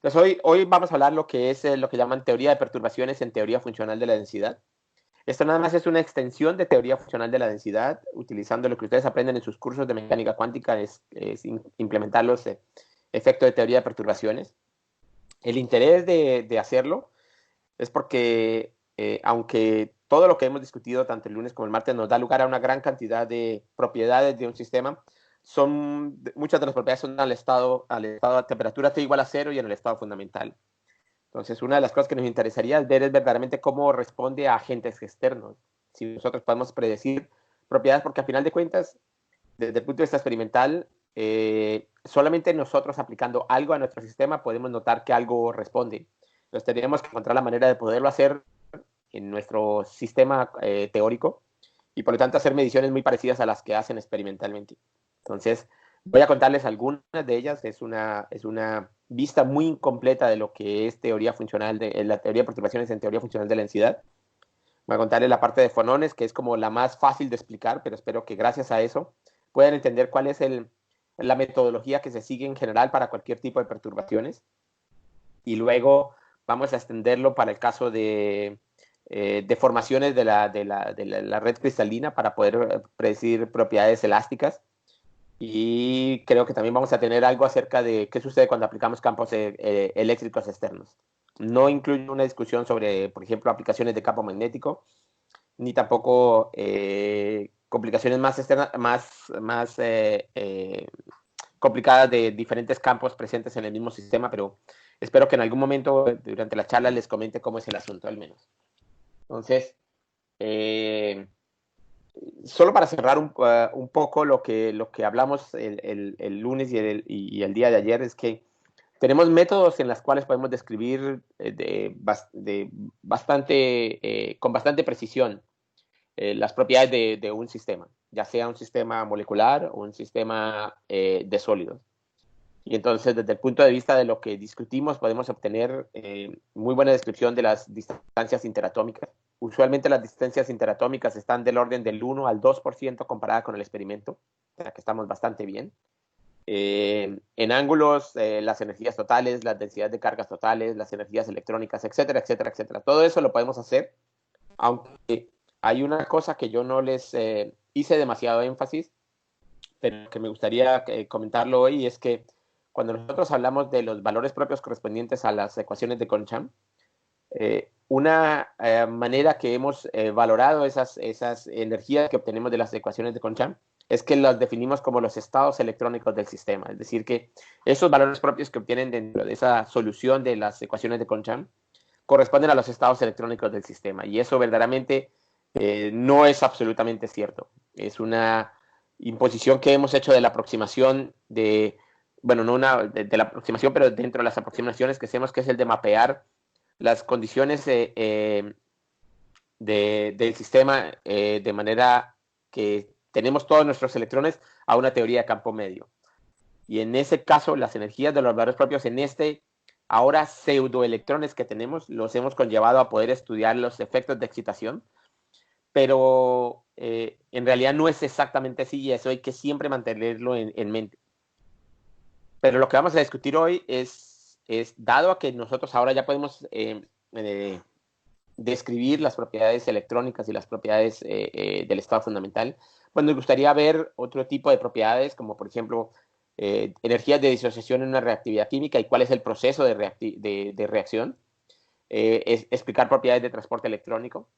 Pues hoy vamos a hablar lo que es lo que llaman teoría de perturbaciones en teoría funcional de la densidad. Esto nada más es una extensión de teoría funcional de la densidad, utilizando lo que ustedes aprenden en sus cursos de mecánica cuántica, es implementar los efectos de teoría de perturbaciones. El interés de hacerlo es porque, aunque todo lo que hemos discutido tanto el lunes como el martes nos da lugar a una gran cantidad de propiedades de un sistema, muchas de las propiedades son al estado de temperatura T igual a cero y en el estado fundamental. Entonces, una de las cosas que nos interesaría ver es verdaderamente cómo responde a agentes externos. Si nosotros podemos predecir propiedades, porque a final de cuentas, desde el punto de vista experimental, solamente nosotros aplicando algo a nuestro sistema podemos notar que algo responde. Entonces, tendríamos que encontrar la manera de poderlo hacer en nuestro sistema teórico y por lo tanto hacer mediciones muy parecidas a las que hacen experimentalmente. Entonces, voy a contarles algunas de ellas. Es una vista muy incompleta de lo que es teoría funcional, la teoría de perturbaciones en teoría funcional de la densidad. Voy a contarles la parte de fonones, que es como la más fácil de explicar, pero espero que gracias a eso puedan entender cuál es la metodología que se sigue en general para cualquier tipo de perturbaciones. Y luego vamos a extenderlo para el caso de deformaciones de la red cristalina para poder predecir propiedades elásticas. Y creo que también vamos a tener algo acerca de qué sucede cuando aplicamos campos eléctricos externos. No incluye una discusión sobre, por ejemplo, aplicaciones de campo magnético, ni tampoco complicaciones más, complicadas de diferentes campos presentes en el mismo sistema, pero espero que en algún momento durante la charla les comente cómo es el asunto, al menos. Entonces, eh, solo para cerrar un poco lo que hablamos el lunes y el día de ayer, es que tenemos métodos en los cuales podemos describir con bastante precisión las propiedades de un sistema, ya sea un sistema molecular o un sistema de sólidos. Y entonces, desde el punto de vista de lo que discutimos, podemos obtener muy buena descripción de las distancias interatómicas. Usualmente las distancias interatómicas están del orden del 1 al 2% comparada con el experimento, o sea que estamos bastante bien. En ángulos, las energías totales, las densidades de cargas totales, las energías electrónicas, etcétera, etcétera, etcétera. Todo eso lo podemos hacer, aunque hay una cosa que yo no les hice demasiado énfasis, pero que me gustaría comentarlo hoy, es que cuando nosotros hablamos de los valores propios correspondientes a las ecuaciones de Conchamp, una manera que hemos valorado esas energías que obtenemos de las ecuaciones de Conchamp es que las definimos como los estados electrónicos del sistema. Es decir, que esos valores propios que obtienen dentro de esa solución de las ecuaciones de Conchamp corresponden a los estados electrónicos del sistema. Y eso verdaderamente no es absolutamente cierto. Es una imposición que hemos hecho de la aproximación bueno, no de la aproximación, pero dentro de las aproximaciones que hacemos, que es el de mapear las condiciones del sistema de manera que tenemos todos nuestros electrones a una teoría de campo medio. Y en ese caso, las energías de los valores propios en ahora pseudoelectrones que tenemos, los hemos conllevado a poder estudiar los efectos de excitación, pero en realidad no es exactamente así y eso hay que siempre mantenerlo en mente. Pero lo que vamos a discutir hoy dado a que nosotros ahora ya podemos describir las propiedades electrónicas y las propiedades del estado fundamental, pues nos gustaría ver otro tipo de propiedades, como por ejemplo energías de disociación en una reactividad química y cuál es el proceso de reacción, explicar propiedades de transporte electrónico,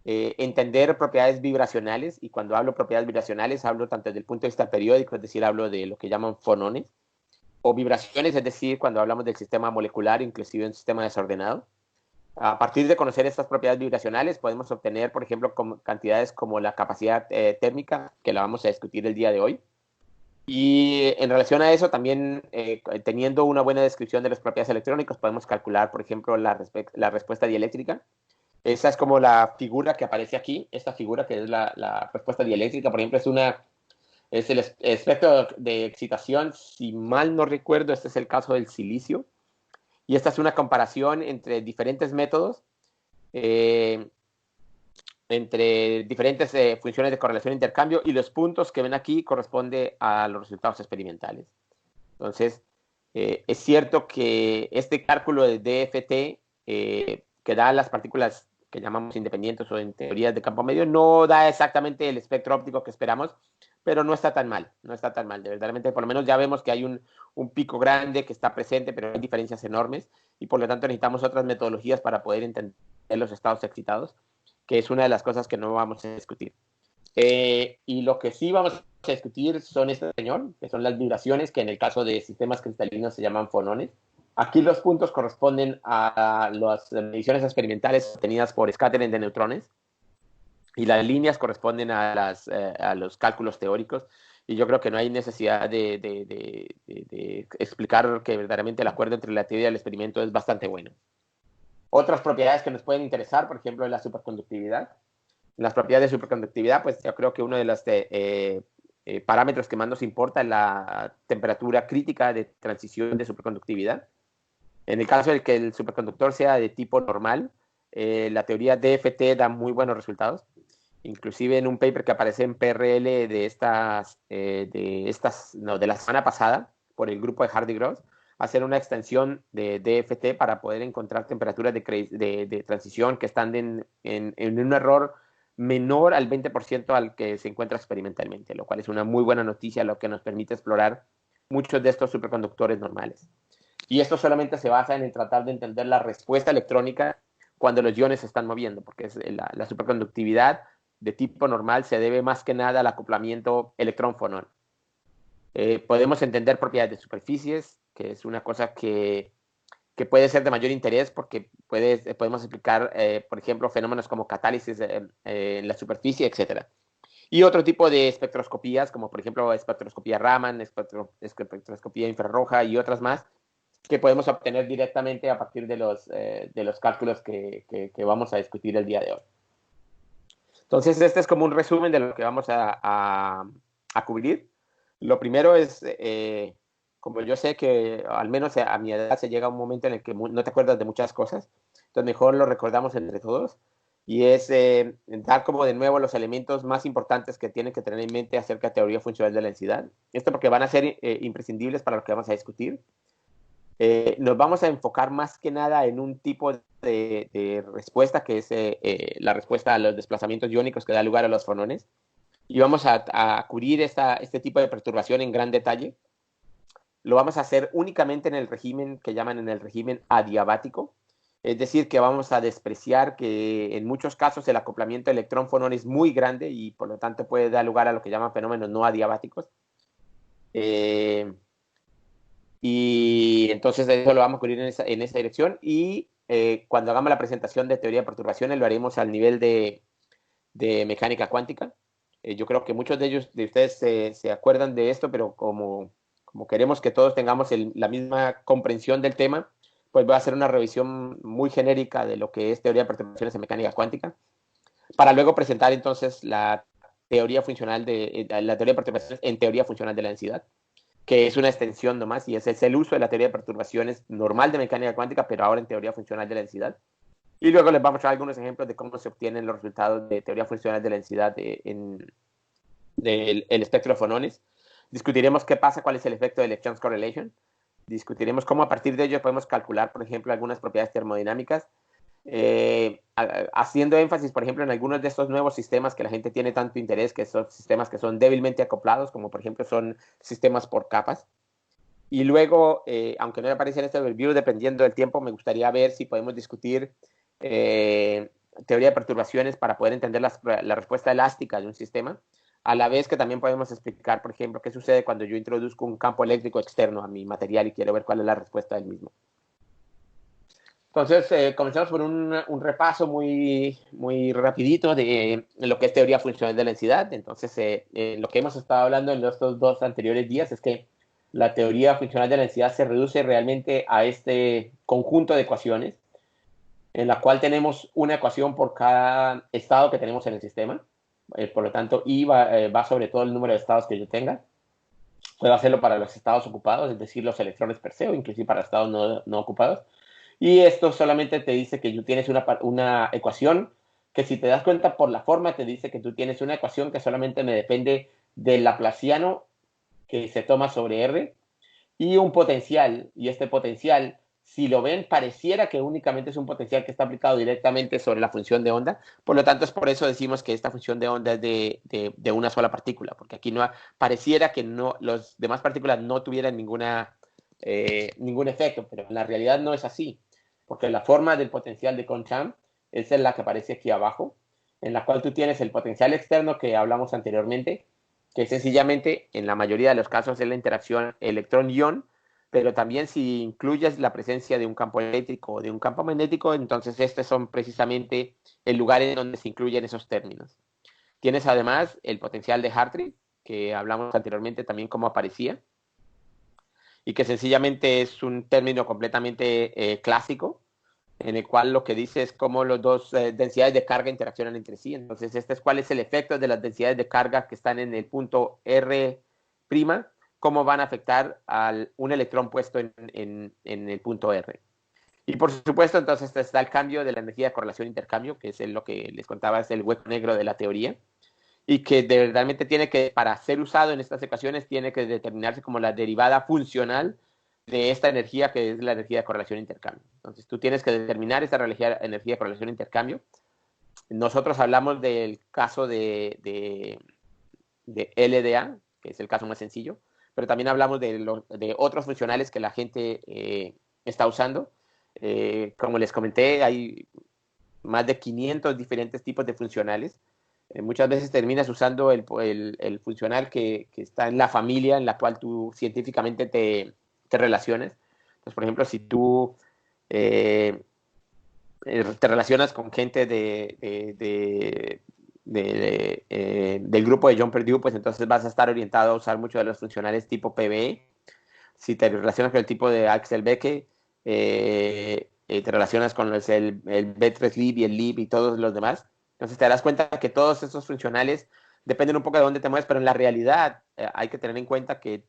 entender propiedades vibracionales, y cuando hablo propiedades vibracionales hablo tanto desde el punto de vista periódico, es decir, hablo de lo que llaman fonones, o vibraciones, es decir, cuando hablamos del sistema molecular, inclusive un sistema desordenado. A partir de conocer estas propiedades vibracionales podemos obtener, por ejemplo, cantidades como la capacidad térmica, que la vamos a discutir el día de hoy. Y en relación a eso, también teniendo una buena descripción de las propiedades electrónicas, podemos calcular, por ejemplo, la respuesta dieléctrica. Esa es como la figura que aparece aquí. Esta figura que es la respuesta dieléctrica, por ejemplo, es el espectro de excitación. Si mal no recuerdo, este es el caso del silicio. Y esta es una comparación entre diferentes métodos, entre diferentes funciones de correlación e intercambio, y los puntos que ven aquí corresponden a los resultados experimentales. Entonces, Es cierto que este cálculo de DFT, que da las partículas que llamamos independientes o en teorías de campo medio, no da exactamente el espectro óptico que esperamos, pero no está tan mal, no está tan mal. De verdaderamente, por lo menos ya vemos que hay un pico grande que está presente, pero hay diferencias enormes y por lo tanto necesitamos otras metodologías para poder entender los estados excitados, que es una de las cosas que no vamos a discutir. Y lo que sí vamos a discutir son este señor, que son las vibraciones, que en el caso de sistemas cristalinos se llaman fonones. Aquí los puntos corresponden a las mediciones experimentales obtenidas por scattering de neutrones y las líneas corresponden a los cálculos teóricos. Y yo creo que no hay necesidad de explicar que verdaderamente el acuerdo entre la teoría y el experimento es bastante bueno. Otras propiedades que nos pueden interesar, por ejemplo, es la superconductividad. Las propiedades de superconductividad, pues yo creo que uno de los parámetros que más nos importa es la temperatura crítica de transición de superconductividad. En el caso de que el superconductor sea de tipo normal, la teoría DFT da muy buenos resultados. Inclusive en un paper que aparece en PRL de la semana pasada, por el grupo de Hardy-Gross, hacer una extensión de DFT para poder encontrar temperaturas de transición que están en un error menor al 20% al que se encuentra experimentalmente, lo cual es una muy buena noticia, lo que nos permite explorar muchos de estos superconductores normales. Y esto solamente se basa en tratar de entender la respuesta electrónica cuando los iones se están moviendo, porque la superconductividad de tipo normal se debe más que nada al acoplamiento electrón-fonón. Podemos entender propiedades de superficies, que es una cosa que puede ser de mayor interés porque podemos explicar, por ejemplo, fenómenos como catálisis en la superficie, etc. Y otro tipo de espectroscopías, como por ejemplo espectroscopía Raman, espectroscopía infrarroja y otras más, que podemos obtener directamente a partir de los cálculos que vamos a discutir el día de hoy. Entonces, este es como un resumen de lo que vamos a cubrir. Lo primero es, como yo sé que al menos a mi edad se llega un momento en el que no te acuerdas de muchas cosas, entonces mejor lo recordamos entre todos, y es dar como de nuevo los elementos más importantes que tienen que tener en mente acerca de teoría funcional de la densidad. Esto porque van a ser imprescindibles para lo que vamos a discutir. Nos vamos a enfocar más que nada en un tipo de respuesta, que es la respuesta a los desplazamientos iónicos que da lugar a los fonones. Y vamos a cubrir este tipo de perturbación en gran detalle. Lo vamos a hacer únicamente en el régimen que llaman en el régimen adiabático. Es decir, que vamos a despreciar que en muchos casos el acoplamiento electrón-fonón es muy grande y por lo tanto puede dar lugar a lo que llaman fenómenos no adiabáticos. Y entonces eso lo vamos a cubrir en esa dirección y cuando hagamos la presentación de teoría de perturbaciones lo haremos al nivel de mecánica cuántica. Yo creo que muchos de ustedes se acuerdan de esto, pero como queremos que todos tengamos la misma comprensión del tema, pues voy a hacer una revisión muy genérica de lo que es teoría de perturbaciones en mecánica cuántica, para luego presentar entonces la teoría funcional la teoría de perturbaciones en teoría funcional de la densidad, que es una extensión nomás, y ese es el uso de la teoría de perturbaciones normal de mecánica cuántica, pero ahora en teoría funcional de la densidad. Y luego les vamos a mostrar algunos ejemplos de cómo se obtienen los resultados de teoría funcional de la densidad en el espectro de fonones. Discutiremos qué pasa, cuál es el efecto de Lechon's correlation. Discutiremos cómo a partir de ello podemos calcular, por ejemplo, algunas propiedades termodinámicas, haciendo énfasis, por ejemplo, en algunos de estos nuevos sistemas que la gente tiene tanto interés, que son sistemas que son débilmente acoplados, como por ejemplo son sistemas por capas. Y luego, aunque no me aparece en este review, dependiendo del tiempo, me gustaría ver si podemos discutir teoría de perturbaciones para poder entender la respuesta elástica de un sistema, a la vez que también podemos explicar, por ejemplo, qué sucede cuando yo introduzco un campo eléctrico externo a mi material y quiero ver cuál es la respuesta del mismo. Entonces, comenzamos por un repaso muy rapidito de lo que es teoría funcional de la densidad. Entonces, lo que hemos estado hablando en estos dos anteriores días es que la teoría funcional de la densidad se reduce realmente a este conjunto de ecuaciones, en la cual tenemos una ecuación por cada estado que tenemos en el sistema. Por lo tanto, I va sobre todo el número de estados que yo tenga. Puedo hacerlo para los estados ocupados, es decir, los electrones per se, o inclusive para estados no ocupados. Y esto solamente te dice que tú tienes una ecuación que, si te das cuenta por la forma, te dice que tú tienes una ecuación que solamente me depende del laplaciano que se toma sobre R, y un potencial, y este potencial, si lo ven, pareciera que únicamente es un potencial que está aplicado directamente sobre la función de onda. Por lo tanto, es por eso decimos que esta función de onda es de una sola partícula, porque aquí no pareciera que no, los demás partículas no tuvieran ningún efecto, pero en la realidad no es así, porque la forma del potencial de Kohn-Sham es la que aparece aquí abajo, en la cual tú tienes el potencial externo que hablamos anteriormente, que sencillamente en la mayoría de los casos es la interacción electrón-ion, pero también si incluyes la presencia de un campo eléctrico o de un campo magnético, entonces estos son precisamente el lugar en donde se incluyen esos términos. Tienes además el potencial de Hartree, que hablamos anteriormente también cómo aparecía, y que sencillamente es un término completamente clásico, en el cual lo que dice es cómo las dos densidades de carga interaccionan entre sí. Entonces, este es cuál es el efecto de las densidades de carga que están en el punto R', cómo van a afectar a un electrón puesto en el punto R. Y por supuesto, entonces está el cambio de la energía de correlación-intercambio, que es lo que les contaba, es el hueco negro de la teoría, y que realmente tiene que, para ser usado en estas ecuaciones, tiene que determinarse como la derivada funcional de esta energía que es la energía de correlación-intercambio. Entonces tú tienes que determinar esta energía de correlación-intercambio. Nosotros hablamos del caso de LDA, que es el caso más sencillo, pero también hablamos de otros funcionales que la gente está usando. Como les comenté, hay más de 500 diferentes tipos de funcionales. Muchas veces terminas usando el funcional que está en la familia en la cual tú científicamente te relaciones. Entonces, por ejemplo, si tú eh, te relacionas con gente del grupo de John Purdue, pues entonces vas a estar orientado a usar muchos de los funcionales tipo PBE. Si te relacionas con el tipo de Axel Becke, te relacionas con el B3lib y el lib y todos los demás. Entonces te darás cuenta que todos estos funcionales dependen un poco de dónde te mueves, pero en la realidad hay que tener en cuenta que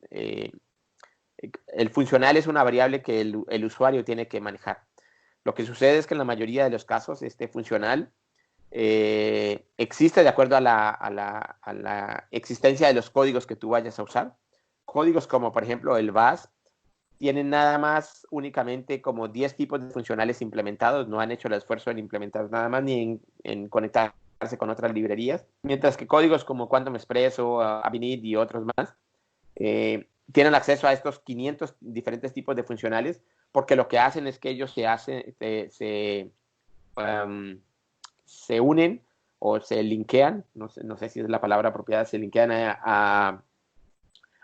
el funcional es una variable que el usuario tiene que manejar. Lo que sucede es que en la mayoría de los casos este funcional existe de acuerdo a la existencia de los códigos que tú vayas a usar. Códigos como por ejemplo el VAS tienen nada más únicamente como 10 tipos de funcionales implementados, no han hecho el esfuerzo en implementar nada más ni en conectarse con otras librerías, mientras que códigos como Quantum Express o Avinit y otros más tienen acceso a estos 500 diferentes tipos de funcionales, porque lo que hacen es que ellos se unen o se linkean, no sé si es la palabra apropiada, se linkean a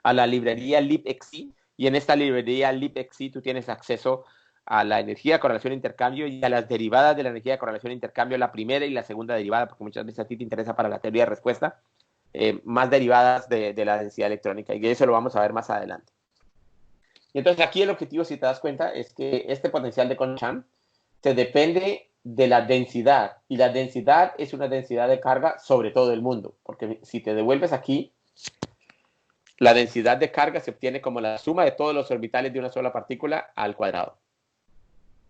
la librería libxc, y en esta librería libxc tú tienes acceso a la energía de correlación e intercambio y a las derivadas de la energía de correlación e intercambio, la primera y la segunda derivada, porque muchas veces a ti te interesa para la teoría de respuesta, más derivadas de la densidad electrónica, y eso lo vamos a ver más adelante. Y entonces aquí el objetivo, si te das cuenta, es que este potencial de Kohn-Sham se depende de la densidad, y la densidad es una densidad de carga sobre todo el mundo, porque si te devuelves aquí, la densidad de carga se obtiene como la suma de todos los orbitales de una sola partícula al cuadrado.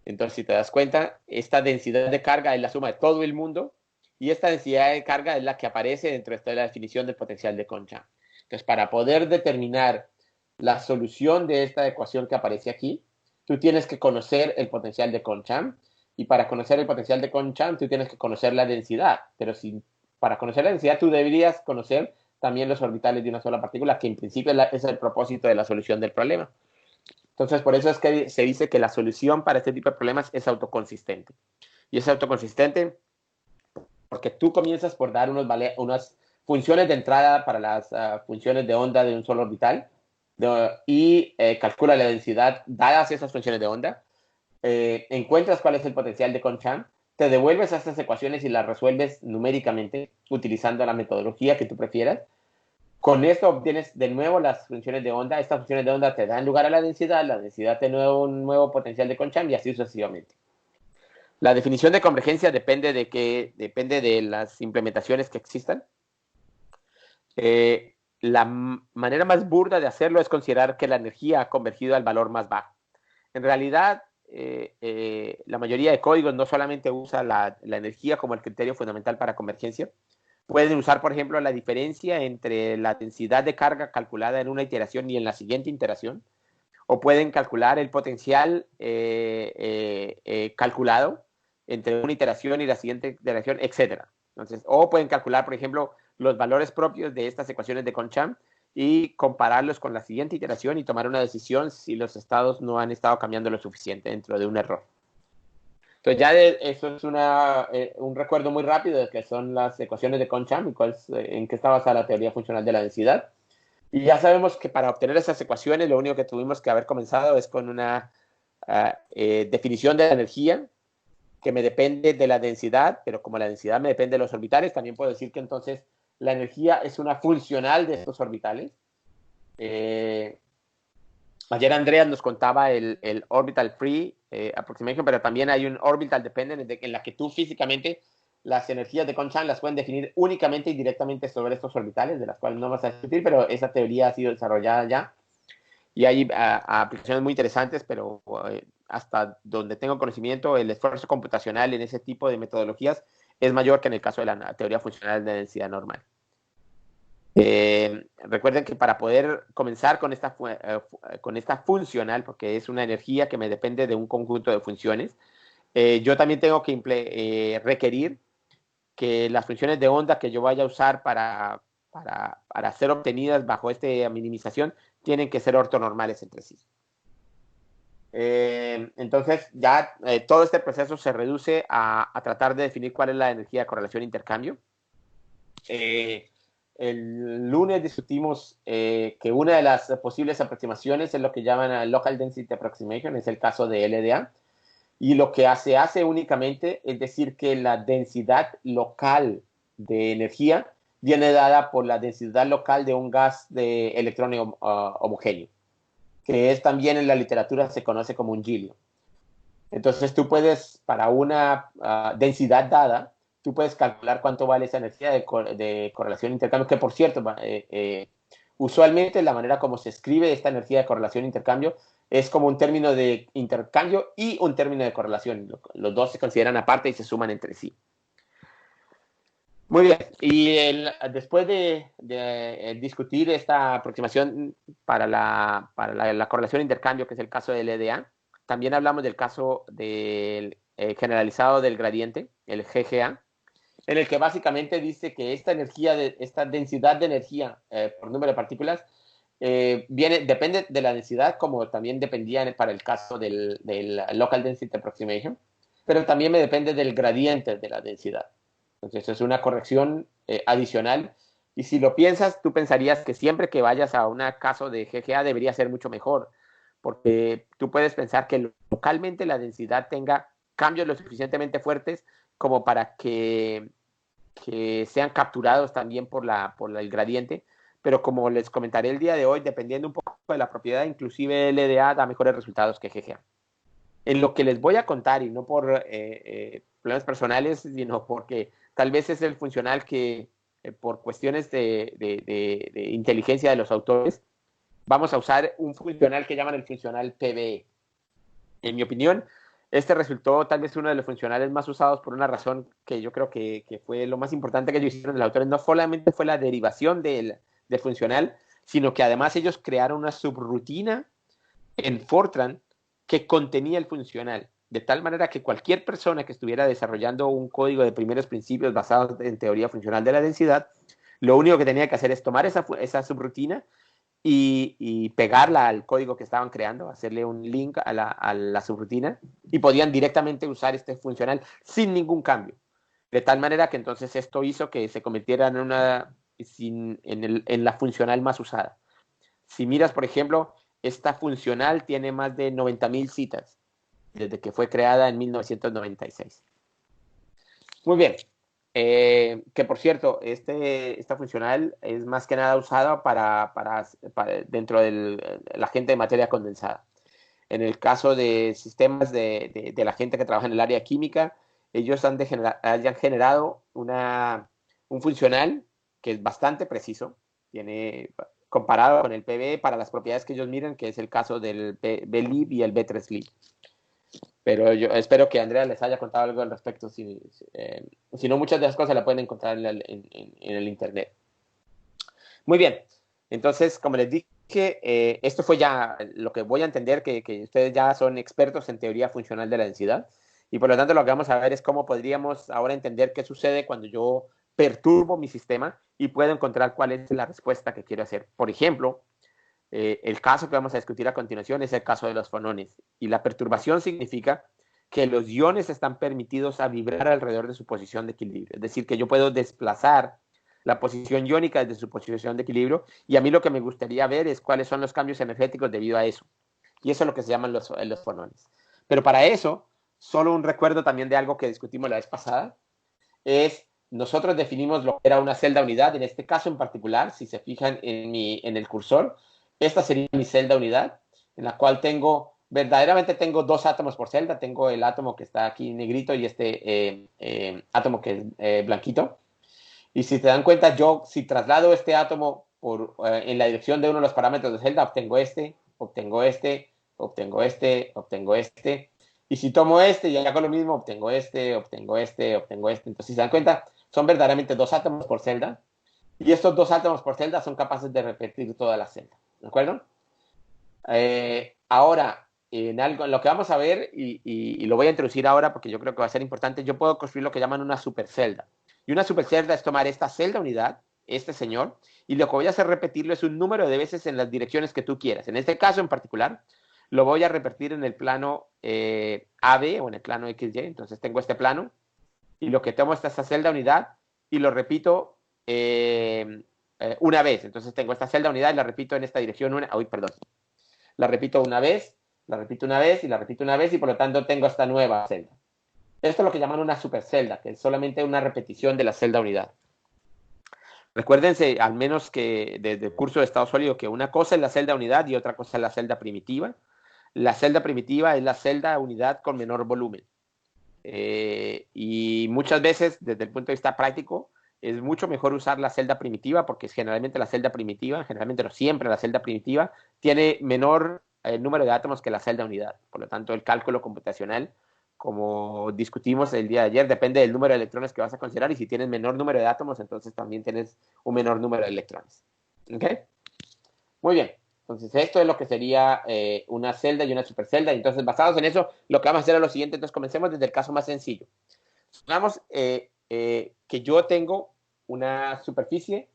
Entonces, si te das cuenta, esta densidad de carga es la suma de todo el mundo, y esta densidad de carga es la que aparece dentro de la definición del potencial de Kohn-Sham. Entonces, para poder determinar la solución de esta ecuación que aparece aquí, tú tienes que conocer el potencial de Kohn-Sham, y para conocer el potencial de Kohn-Sham tú tienes que conocer la densidad, pero para conocer la densidad tú deberías conocer también los orbitales de una sola partícula, que en principio es el propósito de la solución del problema. Entonces, por eso es que se dice que la solución para este tipo de problemas es autoconsistente. Y es autoconsistente porque tú comienzas por dar unas funciones de entrada para las funciones de onda de un solo orbital y calcula la densidad dadas esas funciones de onda, encuentras cuál es el potencial de Kohn-Sham, te devuelves a estas ecuaciones y las resuelves numéricamente utilizando la metodología que tú prefieras. Con esto obtienes de nuevo las funciones de onda. Estas funciones de onda te dan lugar a la densidad te da un nuevo potencial de Kohn-Sham y así sucesivamente. La definición de convergencia depende de las implementaciones que existan. La manera más burda de hacerlo es considerar que la energía ha convergido al valor más bajo. En realidad, la mayoría de códigos no solamente usa la energía como el criterio fundamental para convergencia. Pueden usar, por ejemplo, la diferencia entre la densidad de carga calculada en una iteración y en la siguiente iteración, o pueden calcular el potencial calculado entre una iteración y la siguiente iteración, etcétera. Entonces, o pueden calcular, por ejemplo, los valores propios de estas ecuaciones de Conchamp y compararlos con la siguiente iteración y tomar una decisión si los estados no han estado cambiando lo suficiente dentro de un error. Entonces ya eso es un recuerdo muy rápido de qué son las ecuaciones de Conchamp y en qué está basada la teoría funcional de la densidad. Y ya sabemos que para obtener esas ecuaciones lo único que tuvimos que haber comenzado es con una definición de la energía que me depende de la densidad, pero como la densidad me depende de los orbitales, también puedo decir que entonces la energía es una funcional de estos orbitales. Ayer Andreas nos contaba el orbital free approximation, pero también hay un orbital dependent en la que tú físicamente las energías de Conchamp las pueden definir únicamente y directamente sobre estos orbitales, de las cuales no vas a discutir, pero esa teoría ha sido desarrollada ya. Y hay aplicaciones muy interesantes, pero hasta donde tengo conocimiento, el esfuerzo computacional en ese tipo de metodologías es mayor que en el caso de la teoría funcional de densidad normal. Recuerden que para poder comenzar con esta funcional, porque es una energía que me depende de un conjunto de funciones, yo también tengo que requerir que las funciones de onda que yo vaya a usar para ser obtenidas bajo esta minimización tienen que ser ortonormales entre sí. Entonces ya todo este proceso se reduce a tratar de definir cuál es la energía de correlación e intercambio. El lunes discutimos que una de las posibles aproximaciones es lo que llaman Local Density Approximation, es el caso de LDA, y lo que se hace únicamente es decir que la densidad local de energía viene dada por la densidad local de un gas de electrones homogéneo, que es también en la literatura se conoce como un gilio. Entonces tú puedes, para una densidad dada, tú puedes calcular cuánto vale esa energía de correlación intercambio, que por cierto, usualmente la manera como se escribe esta energía de correlación intercambio es como un término de intercambio y un término de correlación. Los dos se consideran aparte y se suman entre sí. Muy bien, y después de discutir esta aproximación para la correlación intercambio, que es el caso del LDA, también hablamos del caso del generalizado del gradiente, el GGA, en el que básicamente dice que esta densidad de energía por número de partículas depende de la densidad, como también dependía para el caso del Local Density Approximation, pero también me depende del gradiente de la densidad. Entonces es una corrección adicional. Y si lo piensas, tú pensarías que siempre que vayas a un caso de GGA debería ser mucho mejor, porque tú puedes pensar que localmente la densidad tenga cambios lo suficientemente fuertes como para que sean capturados también por el gradiente, pero como les comentaré el día de hoy, dependiendo un poco de la propiedad, inclusive LDA da mejores resultados que GGA. En lo que les voy a contar, y no por problemas personales, sino porque tal vez es el funcional que, por cuestiones de inteligencia de los autores, vamos a usar un funcional que llaman el funcional PBE. En mi opinión, este resultó tal vez uno de los funcionales más usados por una razón que yo creo que fue lo más importante que ellos hicieron los autores. No solamente fue la derivación del funcional, sino que además ellos crearon una subrutina en Fortran que contenía el funcional, de tal manera que cualquier persona que estuviera desarrollando un código de primeros principios basado en teoría funcional de la densidad, lo único que tenía que hacer es tomar esa subrutina y pegarla al código que estaban creando, hacerle un link a la subrutina, y podían directamente usar este funcional sin ningún cambio. De tal manera que entonces esto hizo que se convirtiera en la funcional más usada. Si miras, por ejemplo, esta funcional tiene más de 90,000 citas desde que fue creada en 1996. Muy bien. Que por cierto, esta funcional es más que nada usada dentro de la gente de materia condensada. En el caso de sistemas de la gente que trabaja en el área química, ellos hayan generado un funcional que es bastante preciso, comparado con el PB para las propiedades que ellos miran, que es el caso del BLib y el B3lib. Pero yo espero que Andrea les haya contado algo al respecto. Si no, muchas de las cosas la pueden encontrar en el internet. Muy bien. Entonces, como les dije, que esto fue ya lo que voy a entender, que ustedes ya son expertos en teoría funcional de la densidad, y por lo tanto lo que vamos a ver es cómo podríamos ahora entender qué sucede cuando yo perturbo mi sistema y puedo encontrar cuál es la respuesta que quiero hacer. Por ejemplo, el caso que vamos a discutir a continuación es el caso de los fonones, y la perturbación significa que los iones están permitidos a vibrar alrededor de su posición de equilibrio, es decir, que yo puedo desplazar la posición iónica desde su posición de equilibrio, y a mí lo que me gustaría ver es cuáles son los cambios energéticos debido a eso. Y eso es lo que se llaman los fonones. Pero para eso, solo un recuerdo también de algo que discutimos la vez pasada, es nosotros definimos lo que era una celda unidad, en este caso en particular, si se fijan en el cursor, esta sería mi celda unidad, en la cual verdaderamente tengo dos átomos por celda, tengo el átomo que está aquí negrito y este átomo que es blanquito. Y si te dan cuenta, yo si traslado este átomo en la dirección de uno de los parámetros de celda, obtengo este, obtengo este, obtengo este, obtengo este. Y si tomo este y hago lo mismo, obtengo este, obtengo este, obtengo este. Entonces, si se dan cuenta, son verdaderamente dos átomos por celda. Y estos dos átomos por celda son capaces de repetir toda la celda. ¿De acuerdo? Ahora, en lo que vamos a ver, y lo voy a introducir ahora porque yo creo que va a ser importante, yo puedo construir lo que llaman una supercelda. Y una supercelda es tomar esta celda unidad, este señor, y lo que voy a hacer repetirlo es un número de veces en las direcciones que tú quieras. En este caso en particular, lo voy a repetir en el plano AB o en el plano XY. Entonces tengo este plano, y lo que tomo es esta celda unidad y lo repito una vez. Entonces tengo esta celda unidad y la repito en esta dirección perdón. La repito una vez, la repito una vez y la repito una vez, y por lo tanto tengo esta nueva celda. Esto es lo que llaman una supercelda, que es solamente una repetición de la celda unidad. Recuérdense, al menos que desde el curso de estado sólido, que una cosa es la celda unidad y otra cosa es la celda primitiva. La celda primitiva es la celda unidad con menor volumen. Y muchas veces, desde el punto de vista práctico, es mucho mejor usar la celda primitiva, porque generalmente la celda primitiva, generalmente no siempre la celda primitiva, tiene menor número de átomos que la celda unidad. Por lo tanto, el cálculo computacional, como discutimos el día de ayer, depende del número de electrones que vas a considerar, y si tienes menor número de átomos, entonces también tienes un menor número de electrones. ¿Ok? Muy bien. Entonces, esto es lo que sería una celda y una supercelda. Y entonces, basados en eso, lo que vamos a hacer es lo siguiente. Entonces, comencemos desde el caso más sencillo. Supongamos que yo tengo una superficie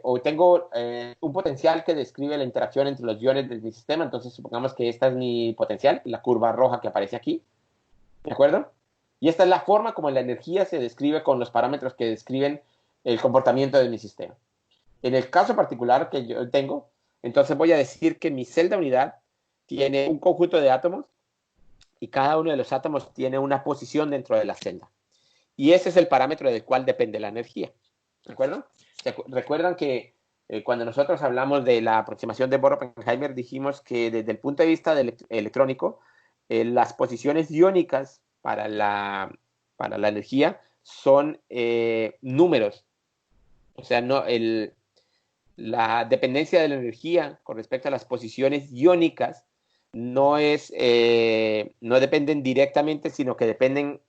o tengo un potencial que describe la interacción entre los iones de mi sistema. Entonces, supongamos que esta es mi potencial, la curva roja que aparece aquí. ¿De acuerdo? Y esta es la forma como la energía se describe con los parámetros que describen el comportamiento de mi sistema. En el caso particular que yo tengo, entonces voy a decir que mi celda unidad tiene un conjunto de átomos, y cada uno de los átomos tiene una posición dentro de la celda. Y ese es el parámetro del cual depende la energía. ¿De acuerdo? Recuerdan que cuando nosotros hablamos de la aproximación de Bohr-Oppenheimer, dijimos que desde el punto de vista electrónico, las posiciones iónicas para la energía son números. O sea, no, la dependencia de la energía con respecto a las posiciones iónicas no dependen directamente, sino que dependen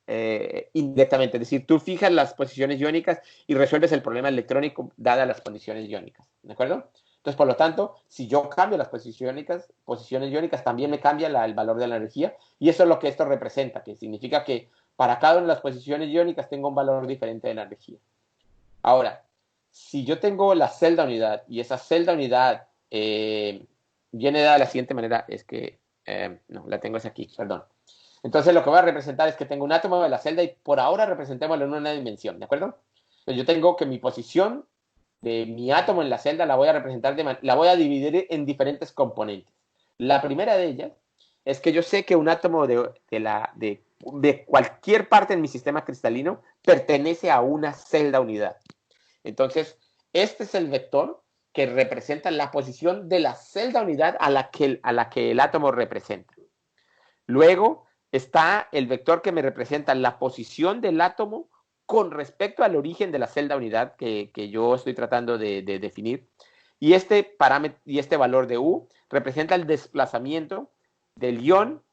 indirectamente. Es decir, tú fijas las posiciones iónicas y resuelves el problema electrónico dadas las condiciones iónicas. ¿De acuerdo? Entonces, por lo tanto, si yo cambio las posiciones iónicas, también me cambia el valor de la energía, y eso es lo que esto representa, que significa que para cada una de las posiciones iónicas tengo un valor diferente de la energía. Ahora, si yo tengo la celda unidad y esa celda unidad viene dada de la siguiente manera, es que, no, la tengo es aquí, perdón. Entonces lo que voy a representar es que tengo un átomo de la celda, y por ahora representémoslo en una dimensión, ¿de acuerdo? Entonces yo tengo que mi posición de mi átomo en la celda la voy a representar, la voy a dividir en diferentes componentes. La primera de ellas es que yo sé que un átomo de cualquier parte en mi sistema cristalino pertenece a una celda unidad. Entonces, este es el vector que representa la posición de la celda unidad a la que el átomo representa. Luego está el vector que me representa la posición del átomo con respecto al origen de la celda unidad que yo estoy tratando de definir. Y este parámetro y este valor de U representa el desplazamiento del ion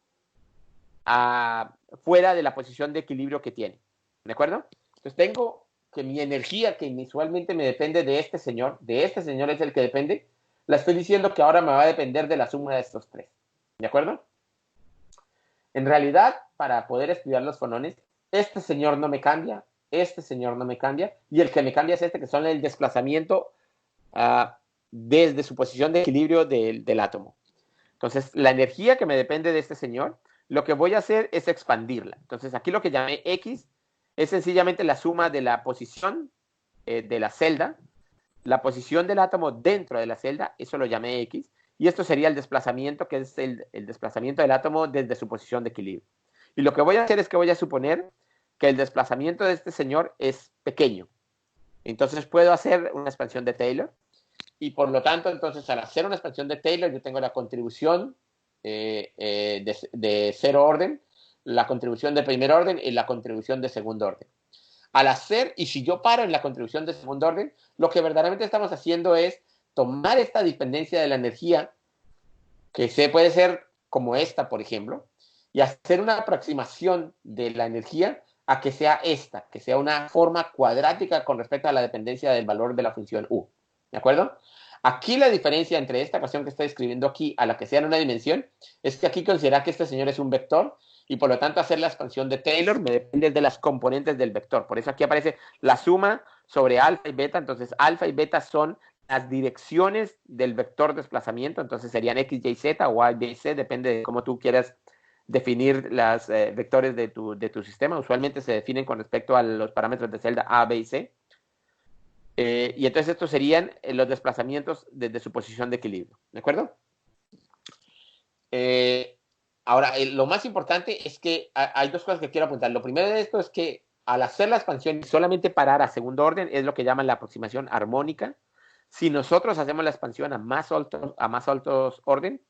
fuera de la posición de equilibrio que tiene. ¿De acuerdo? Entonces tengo que mi energía, que visualmente me depende de este señor es el que depende, la estoy diciendo que ahora me va a depender de la suma de estos tres. ¿De acuerdo? En realidad, para poder estudiar los fonones, este señor no me cambia, este señor no me cambia, y el que me cambia es este, que son el desplazamiento desde su posición de equilibrio del átomo. Entonces, la energía que me depende de este señor, lo que voy a hacer es expandirla. Entonces, aquí lo que llamé X es sencillamente la suma de la posición de la celda, la posición del átomo dentro de la celda, eso lo llamé X, y esto sería el desplazamiento, que es el desplazamiento del átomo desde su posición de equilibrio. Y lo que voy a hacer es que voy a suponer que el desplazamiento de este señor es pequeño. Entonces puedo hacer una expansión de Taylor, y por lo tanto, entonces, al hacer una expansión de Taylor, yo tengo la contribución de cero orden, la contribución de primer orden y la contribución de segundo orden. Al hacer, y si yo paro en la contribución de segundo orden, lo que verdaderamente estamos haciendo es tomar esta dependencia de la energía, que puede ser como esta, por ejemplo, y hacer una aproximación de la energía a que sea esta, que sea una forma cuadrática con respecto a la dependencia del valor de la función U. ¿De acuerdo? Aquí la diferencia entre esta ecuación que estoy escribiendo aquí a la que sea en una dimensión es que aquí considera que este señor es un vector y por lo tanto hacer la expansión de Taylor me depende de las componentes del vector. Por eso aquí aparece la suma sobre alfa y beta. Entonces alfa y beta son las direcciones del vector desplazamiento. Entonces serían x, y, z o y, y, z, depende de cómo tú quieras definir los vectores de tu sistema. Usualmente se definen con respecto a los parámetros de celda A, B y C. Y entonces estos serían los desplazamientos desde su posición de equilibrio. ¿De acuerdo? Ahora, lo más importante es que hay dos cosas que quiero apuntar. Lo primero de esto es que al hacer la expansión y solamente parar a segundo orden es lo que llaman la aproximación armónica. Si nosotros hacemos la expansión a más altos orden,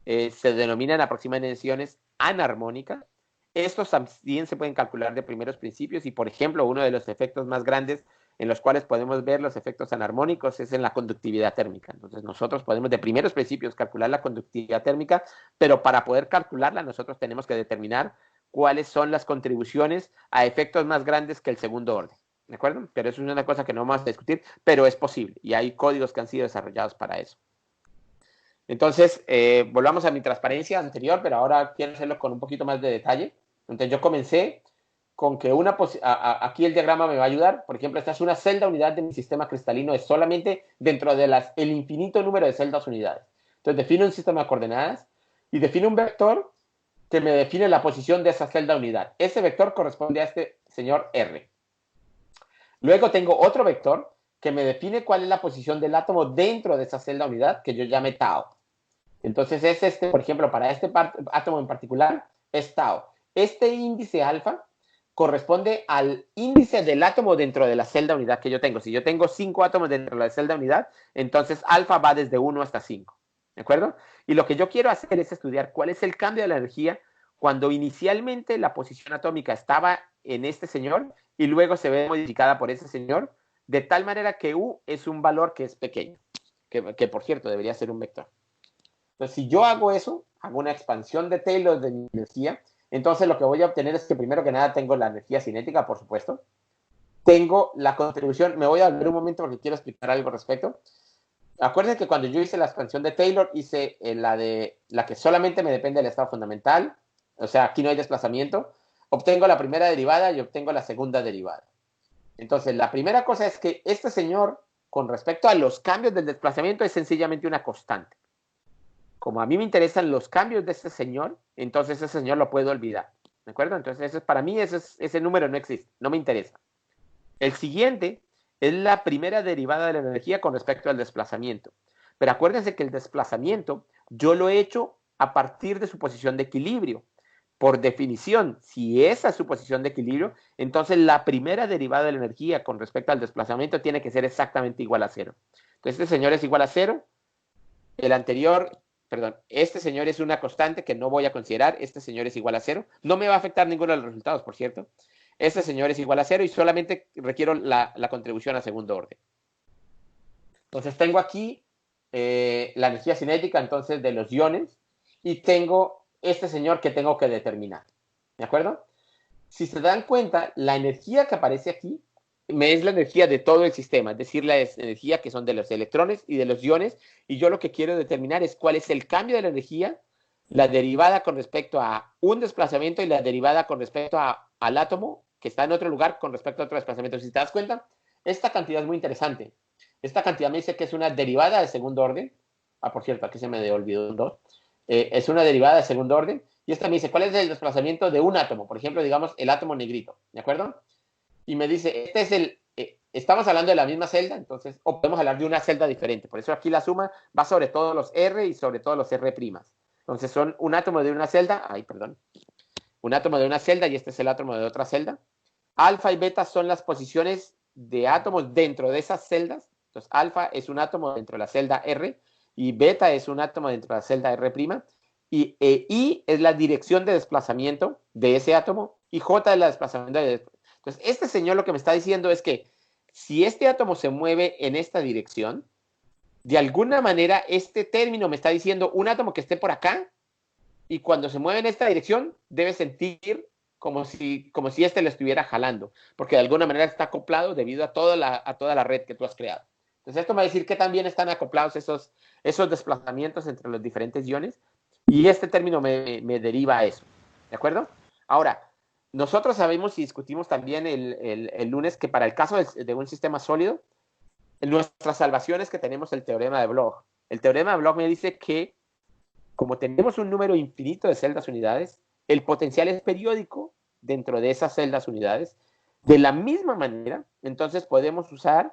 se denominan aproximaciones anarmónicas. Estos también se pueden calcular de primeros principios y, por ejemplo, uno de los efectos más grandes en los cuales podemos ver los efectos anarmónicos es en la conductividad térmica. Entonces nosotros podemos de primeros principios calcular la conductividad térmica, pero para poder calcularla nosotros tenemos que determinar cuáles son las contribuciones a efectos más grandes que el segundo orden. ¿De acuerdo? Pero eso es una cosa que no vamos a discutir, pero es posible y hay códigos que han sido desarrollados para eso. Entonces, volvamos a mi transparencia anterior, pero ahora quiero hacerlo con un poquito más de detalle. Entonces, yo comencé con que aquí el diagrama me va a ayudar. Por ejemplo, esta es una celda unidad de mi sistema cristalino, es solamente dentro de el infinito número de celdas unidades. Entonces, defino un sistema de coordenadas y defino un vector que me define la posición de esa celda unidad. Ese vector corresponde a este señor R. Luego tengo otro vector que me define cuál es la posición del átomo dentro de esa celda unidad que yo llame tau. Entonces es por ejemplo, para este átomo en particular, es tau. Este índice alfa corresponde al índice del átomo dentro de la celda unidad que yo tengo. Si yo tengo 5 átomos dentro de la celda unidad, entonces alfa va desde 1 hasta 5. ¿De acuerdo? Y lo que yo quiero hacer es estudiar cuál es el cambio de la energía cuando inicialmente la posición atómica estaba en este señor y luego se ve modificada por ese señor, de tal manera que U es un valor que es pequeño, que por cierto debería ser un vector. Entonces, si yo hago eso, hago una expansión de Taylor de mi energía, entonces lo que voy a obtener es que primero que nada tengo la energía cinética, por supuesto. Tengo la contribución, me voy a volver un momento porque quiero explicar algo al respecto. Acuérdense que cuando yo hice la expansión de Taylor, hice la que solamente me depende del estado fundamental, o sea, aquí no hay desplazamiento. Obtengo la primera derivada y obtengo la segunda derivada. Entonces, la primera cosa es que este señor, con respecto a los cambios del desplazamiento, es sencillamente una constante. Como a mí me interesan los cambios de este señor, entonces ese señor lo puedo olvidar. ¿De acuerdo? Entonces, para mí ese número no existe, no me interesa. El siguiente es la primera derivada de la energía con respecto al desplazamiento. Pero acuérdense que el desplazamiento yo lo he hecho a partir de su posición de equilibrio. Por definición, si esa es su posición de equilibrio, entonces la primera derivada de la energía con respecto al desplazamiento tiene que ser exactamente igual a 0. Entonces, este señor es igual a 0. El anterior, perdón, este señor es una constante que no voy a considerar. Este señor es igual a 0. No me va a afectar ninguno de los resultados, por cierto. Este señor es igual a 0 y solamente requiero la contribución a segundo orden. Entonces tengo aquí la energía cinética entonces de los iones y tengo este señor que tengo que determinar. ¿De acuerdo? Si se dan cuenta, la energía que aparece aquí me es la energía de todo el sistema, es decir, la energía que son de los electrones y de los iones, y yo lo que quiero determinar es cuál es el cambio de la energía, la derivada con respecto a un desplazamiento y la derivada con respecto al átomo que está en otro lugar con respecto a otro desplazamiento. Si te das cuenta, esta cantidad es muy interesante. Esta cantidad me dice que es una derivada de segundo orden. Ah, por cierto, aquí se me olvidó un 2. Es una derivada de segundo orden. Y esta me dice, ¿cuál es el desplazamiento de un átomo? Por ejemplo, digamos, el átomo negrito, ¿de acuerdo? Y me dice, este es estamos hablando de la misma celda, entonces, o podemos hablar de una celda diferente. Por eso aquí la suma va sobre todos los R y sobre todos los R'. Entonces son un átomo de una celda, un átomo de una celda y este es el átomo de otra celda. Alfa y beta son las posiciones de átomos dentro de esas celdas. Entonces, alfa es un átomo dentro de la celda R y beta es un átomo dentro de la celda R'. Y I es la dirección de desplazamiento de ese átomo y J es la desplazamiento de... Entonces, este señor lo que me está diciendo es que si este átomo se mueve en esta dirección, de alguna manera este término me está diciendo un átomo que esté por acá y cuando se mueve en esta dirección debe sentir como si este lo estuviera jalando, porque de alguna manera está acoplado debido a toda la red que tú has creado. Entonces esto me va a decir que también están acoplados esos desplazamientos entre los diferentes iones y este término me deriva a eso. ¿De acuerdo? Ahora, nosotros sabemos y discutimos también el lunes que para el caso de un sistema sólido, en nuestras salvaciones que tenemos el teorema de Bloch. El teorema de Bloch me dice que como tenemos un número infinito de celdas unidades, el potencial es periódico dentro de esas celdas unidades. De la misma manera, entonces podemos usar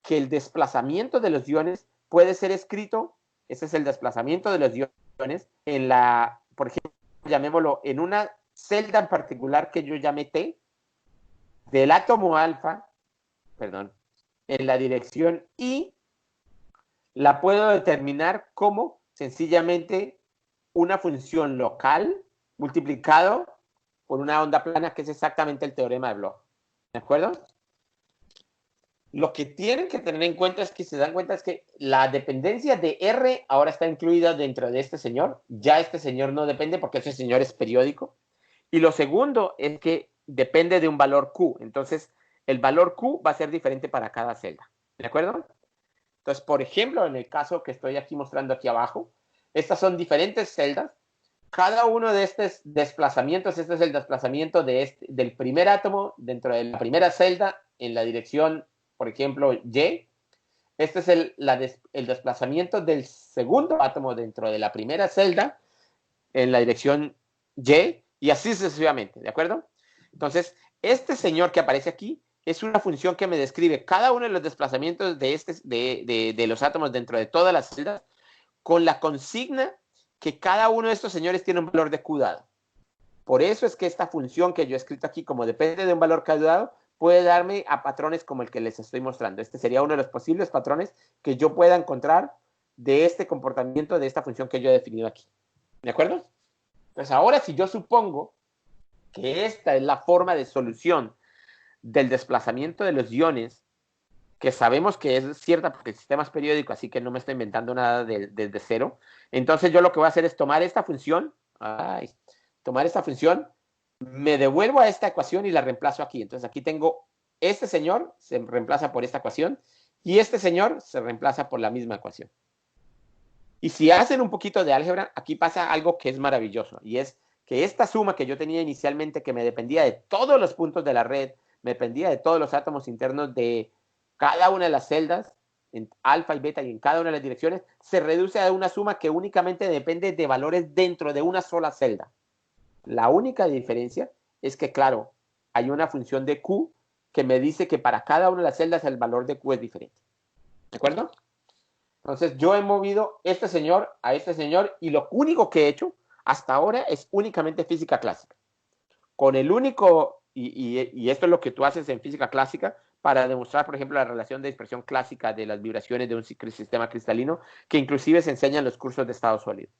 que el desplazamiento de los iones puede ser escrito, ese es el desplazamiento de los iones, por ejemplo, llamémoslo, en una celda en particular que yo llame T, del átomo alfa, en la dirección I, la puedo determinar como sencillamente una función local multiplicado por una onda plana, que es exactamente el teorema de Bloch. ¿De acuerdo? Lo que tienen que tener en cuenta es que se dan cuenta es que la dependencia de R ahora está incluida dentro de este señor. Ya este señor no depende porque ese señor es periódico. Y lo segundo es que depende de un valor Q. Entonces, el valor Q va a ser diferente para cada celda. ¿De acuerdo? Entonces, por ejemplo, en el caso que estoy aquí mostrando aquí abajo, estas son diferentes celdas. Cada uno de estos desplazamientos, este es el desplazamiento del primer átomo dentro de la primera celda en la dirección, por ejemplo, Y. Este es el desplazamiento del segundo átomo dentro de la primera celda en la dirección y así sucesivamente, ¿de acuerdo? Entonces, este señor que aparece aquí es una función que me describe cada uno de los desplazamientos de los átomos dentro de todas las celdas con la consigna que cada uno de estos señores tiene un valor de Q dado. Por eso es que esta función que yo he escrito aquí, como depende de un valor Q dado, puede darme a patrones como el que les estoy mostrando. Este sería uno de los posibles patrones que yo pueda encontrar de este comportamiento de esta función que yo he definido aquí. ¿De acuerdo? Entonces, ahora si yo supongo que esta es la forma de solución del desplazamiento de los iones, que sabemos que es cierta porque el sistema es periódico, así que no me estoy inventando nada desde cero, entonces yo lo que voy a hacer es tomar esta función, me devuelvo a esta ecuación y la reemplazo aquí. Entonces aquí tengo este señor, se reemplaza por esta ecuación, y este señor se reemplaza por la misma ecuación. Y si hacen un poquito de álgebra, aquí pasa algo que es maravilloso, y es que esta suma que yo tenía inicialmente, que me dependía de todos los puntos de la red, me dependía de todos los átomos internos de cada una de las celdas, en alfa y beta y en cada una de las direcciones, se reduce a una suma que únicamente depende de valores dentro de una sola celda. La única diferencia es que, claro, hay una función de Q que me dice que para cada una de las celdas el valor de Q es diferente. ¿De acuerdo? Entonces yo he movido este señor a este señor y lo único que he hecho hasta ahora es únicamente física clásica. Con el único, y esto es lo que tú haces en física clásica para demostrar, por ejemplo, la relación de dispersión clásica de las vibraciones de un sistema cristalino, que inclusive se enseña en los cursos de estado sólido.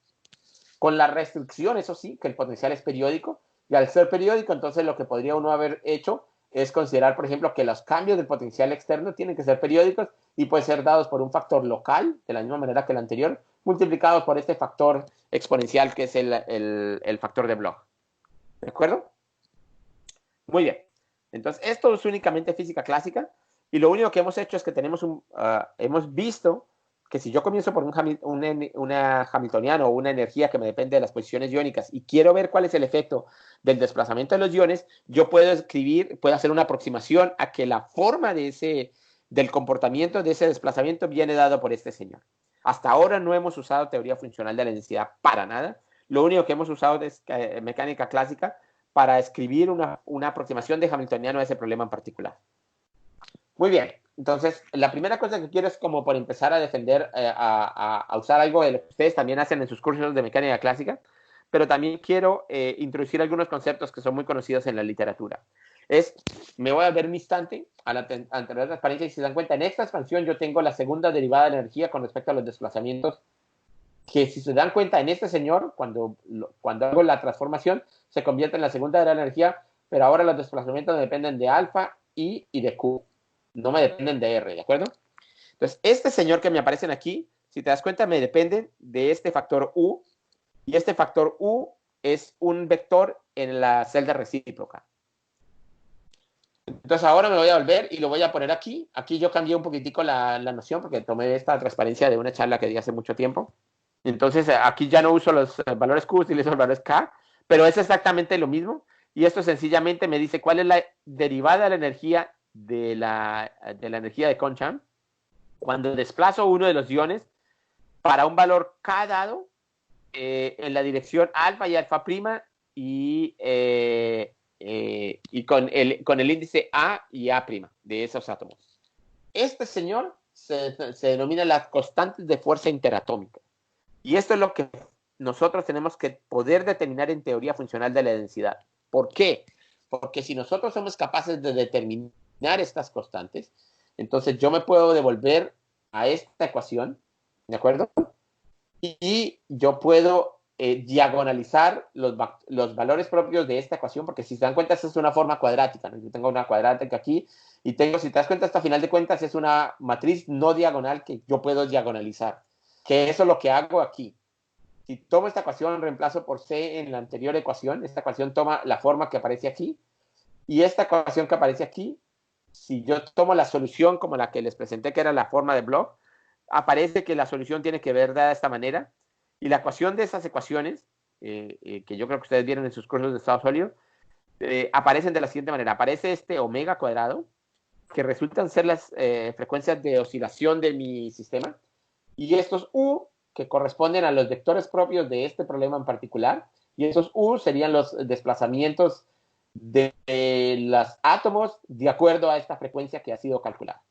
Con la restricción, eso sí, que el potencial es periódico, y al ser periódico, entonces lo que podría uno haber hecho es considerar, por ejemplo, que los cambios del potencial externo tienen que ser periódicos y pueden ser dados por un factor local, de la misma manera que el anterior, multiplicados por este factor exponencial que es el factor de Bloch. ¿De acuerdo? Muy bien. Entonces, esto es únicamente física clásica y lo único que hemos hecho es que hemos visto que si yo comienzo por una hamiltoniana o una energía que me depende de las posiciones iónicas y quiero ver cuál es el efecto del desplazamiento de los iones, yo puedo hacer una aproximación a que la forma del comportamiento de ese desplazamiento viene dado por este señor. Hasta ahora no hemos usado teoría funcional de la densidad para nada. Lo único que hemos usado es mecánica clásica para escribir una aproximación de hamiltoniano a ese problema en particular. Muy bien, entonces la primera cosa que quiero es como por empezar a defender, a usar algo de lo que ustedes también hacen en sus cursos de mecánica clásica, pero también quiero introducir algunos conceptos que son muy conocidos en la literatura. Me voy a ver un instante a la anterior transparencia y si se dan cuenta, en esta expansión yo tengo la segunda derivada de energía con respecto a los desplazamientos, que si se dan cuenta en este señor, cuando hago la transformación, se convierte en la segunda derivada de energía, pero ahora los desplazamientos dependen de alfa, I y de Q. No me dependen de R, ¿de acuerdo? Entonces, este señor que me aparecen aquí, si te das cuenta, me depende de este factor U, y este factor U es un vector en la celda recíproca. Entonces, ahora me voy a volver y lo voy a poner aquí. Aquí yo cambié un poquitico la noción porque tomé esta transparencia de una charla que di hace mucho tiempo. Entonces, aquí ya no uso los valores Q, utilizo los valores K, pero es exactamente lo mismo. Y esto sencillamente me dice cuál es la derivada de la energía de la energía de Kohn-Sham cuando desplazo uno de los iones para un valor K dado en la dirección alfa y alfa prima y con el índice A y A prima de esos átomos. Este señor se denomina las constantes de fuerza interatómica. Y esto es lo que nosotros tenemos que poder determinar en teoría funcional de la densidad. ¿Por qué? Porque si nosotros somos capaces de determinar estas constantes, entonces yo me puedo devolver a esta ecuación, ¿de acuerdo? Y yo puedo diagonalizar los valores propios de esta ecuación, porque si se dan cuenta, esta es una forma cuadrática, ¿no? Yo tengo una cuadrática aquí y tengo, si te das cuenta, hasta final de cuentas es una matriz no diagonal que yo puedo diagonalizar, que eso es lo que hago aquí. Si tomo esta ecuación, reemplazo por C en la anterior ecuación, esta ecuación toma la forma que aparece aquí, y esta ecuación que aparece aquí, si yo tomo la solución como la que les presenté, que era la forma de Bloch, aparece que la solución tiene que ver de esta manera, y la ecuación de esas ecuaciones, que yo creo que ustedes vieron en sus cursos de estado sólido, aparecen de la siguiente manera. Aparece este omega cuadrado, que resultan ser las frecuencias de oscilación de mi sistema, y estos U, que corresponden a los vectores propios de este problema en particular, y esos U serían los desplazamientos de los átomos de acuerdo a esta frecuencia que ha sido calculada.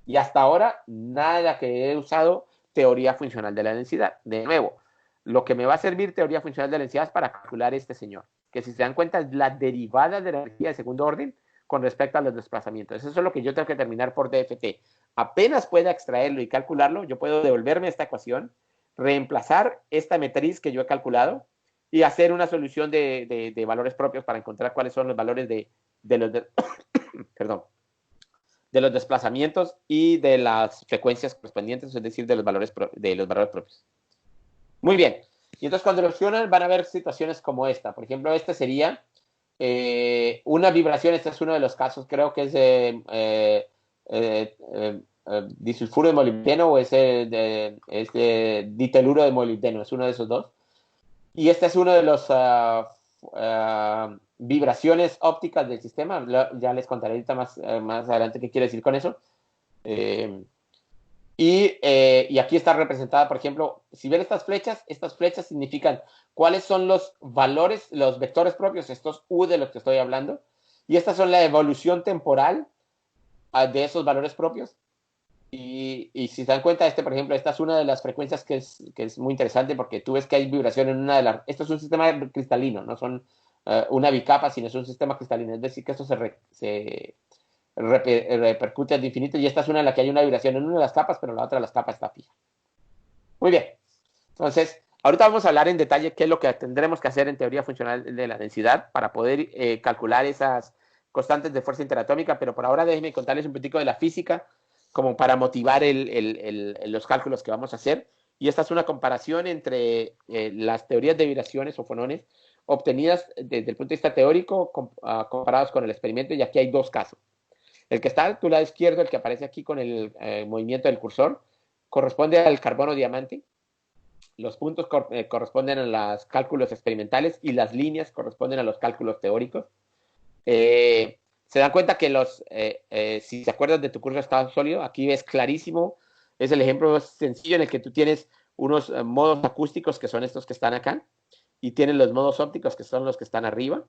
Y hasta ahora, nada que he usado teoría funcional de la densidad. De nuevo, lo que me va a servir teoría funcional de la densidad es para calcular este señor, que si se dan cuenta es la derivada de la energía de segundo orden con respecto a los desplazamientos. Eso es lo que yo tengo que terminar por DFT. Apenas pueda extraerlo y calcularlo, yo puedo devolverme esta ecuación, reemplazar esta matriz que yo he calculado y hacer una solución de valores propios para encontrar cuáles son los valores de los perdón, de los desplazamientos y de las frecuencias correspondientes, es decir, de los valores propios. Muy bien. Y entonces cuando lo opcionan van a ver situaciones como esta. Por ejemplo, este sería una vibración. Este es uno de los casos, creo que es disulfuro de molibdeno o es diteluro de molibdeno. Es uno de esos dos. Y este es uno de los vibraciones ópticas del sistema. Ya les contaré ahorita más adelante qué quiere decir con eso. Y aquí está representada, por ejemplo, si ven estas flechas significan cuáles son los valores, los vectores propios, estos U de los que estoy hablando, y estas son la evolución temporal de esos valores propios. Y si se dan cuenta, por ejemplo, esta es una de las frecuencias que es muy interesante porque tú ves que hay vibración en una de las... Esto es un sistema cristalino, no son una bicapa, sino es un sistema cristalino. Es decir, que esto se repercute al infinito y esta es una en la que hay una vibración en una de las capas, pero la otra de las capas está fija. Muy bien. Entonces, ahorita vamos a hablar en detalle qué es lo que tendremos que hacer en teoría funcional de la densidad para poder calcular esas constantes de fuerza interatómica, pero por ahora déjenme contarles un poquito de la física como para motivar los cálculos que vamos a hacer. Y esta es una comparación entre las teorías de vibraciones o fonones obtenidas desde el punto de vista teórico comparados con el experimento, y aquí hay dos casos. El que está a tu lado izquierdo, el que aparece aquí con el movimiento del cursor, corresponde al carbono diamante. Los puntos corresponden a los cálculos experimentales y las líneas corresponden a los cálculos teóricos. Se dan cuenta que si se acuerdan de tu curso de estado sólido, aquí ves clarísimo, es el ejemplo sencillo en el que tú tienes unos modos acústicos que son estos que están acá y tienes los modos ópticos que son los que están arriba.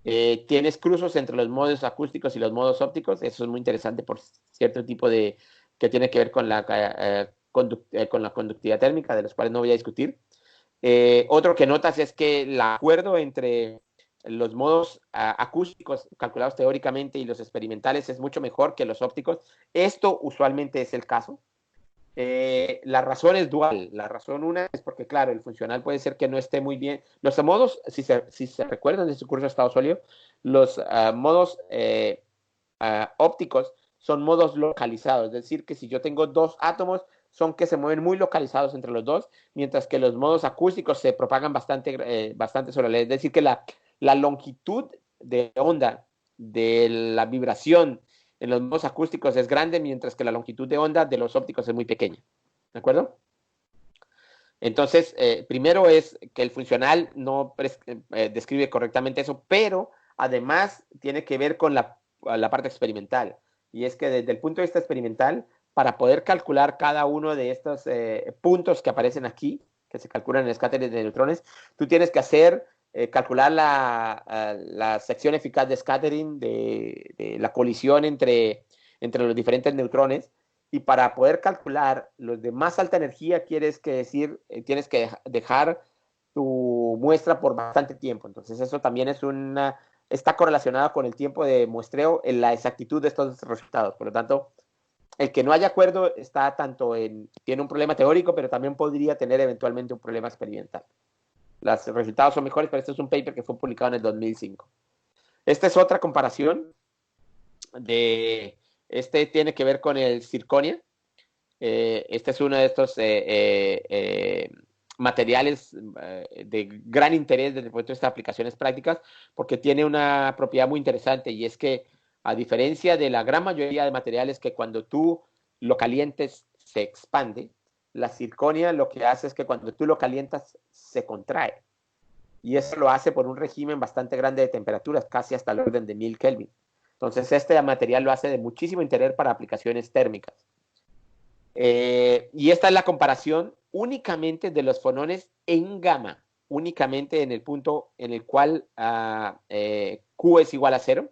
Tienes cruzos entre los modos acústicos y los modos ópticos. Eso es muy interesante por cierto tipo de que tiene que ver con con la conductividad térmica, de los cuales no voy a discutir. Otro que notas es que el acuerdo entre los modos acústicos calculados teóricamente y los experimentales es mucho mejor que los ópticos. Esto usualmente es el caso. La razón es dual. La razón una es porque, claro, el funcional puede ser que no esté muy bien. Los modos, si se recuerdan de su curso de estado sólido, los modos ópticos son modos localizados. Es decir, que si yo tengo dos átomos, son que se mueven muy localizados entre los dos, mientras que los modos acústicos se propagan bastante sobre la ley. Es decir, que la longitud de onda de la vibración en los modos acústicos es grande, mientras que la longitud de onda de los ópticos es muy pequeña. ¿De acuerdo? Entonces, primero es que el funcional no describe correctamente eso, pero además tiene que ver con la parte experimental. Y es que desde el punto de vista experimental, para poder calcular cada uno de estos puntos que aparecen aquí, que se calculan en escáteres de neutrones, tú tienes que calcular la sección eficaz de scattering, de la colisión entre los diferentes neutrones. Y para poder calcular los de más alta energía, tienes que dejar tu muestra por bastante tiempo. Entonces, eso también está correlacionado con el tiempo de muestreo en la exactitud de estos resultados. Por lo tanto, el que no haya acuerdo tiene un problema teórico, pero también podría tener eventualmente un problema experimental. Los resultados son mejores, pero este es un paper que fue publicado en el 2005. Esta es otra comparación este tiene que ver con el zirconia. Este es uno de estos materiales de gran interés desde el punto de vista de aplicaciones prácticas, porque tiene una propiedad muy interesante, y es que, a diferencia de la gran mayoría de materiales que cuando tú lo calientes se expande, la zirconia lo que hace es que cuando tú lo calientas se contrae. Y eso lo hace por un régimen bastante grande de temperaturas, casi hasta el orden de 1000 Kelvin. Entonces, este material lo hace de muchísimo interés para aplicaciones térmicas. Y esta es la comparación únicamente de los fonones en gamma, únicamente en el punto en el cual Q es igual a 0,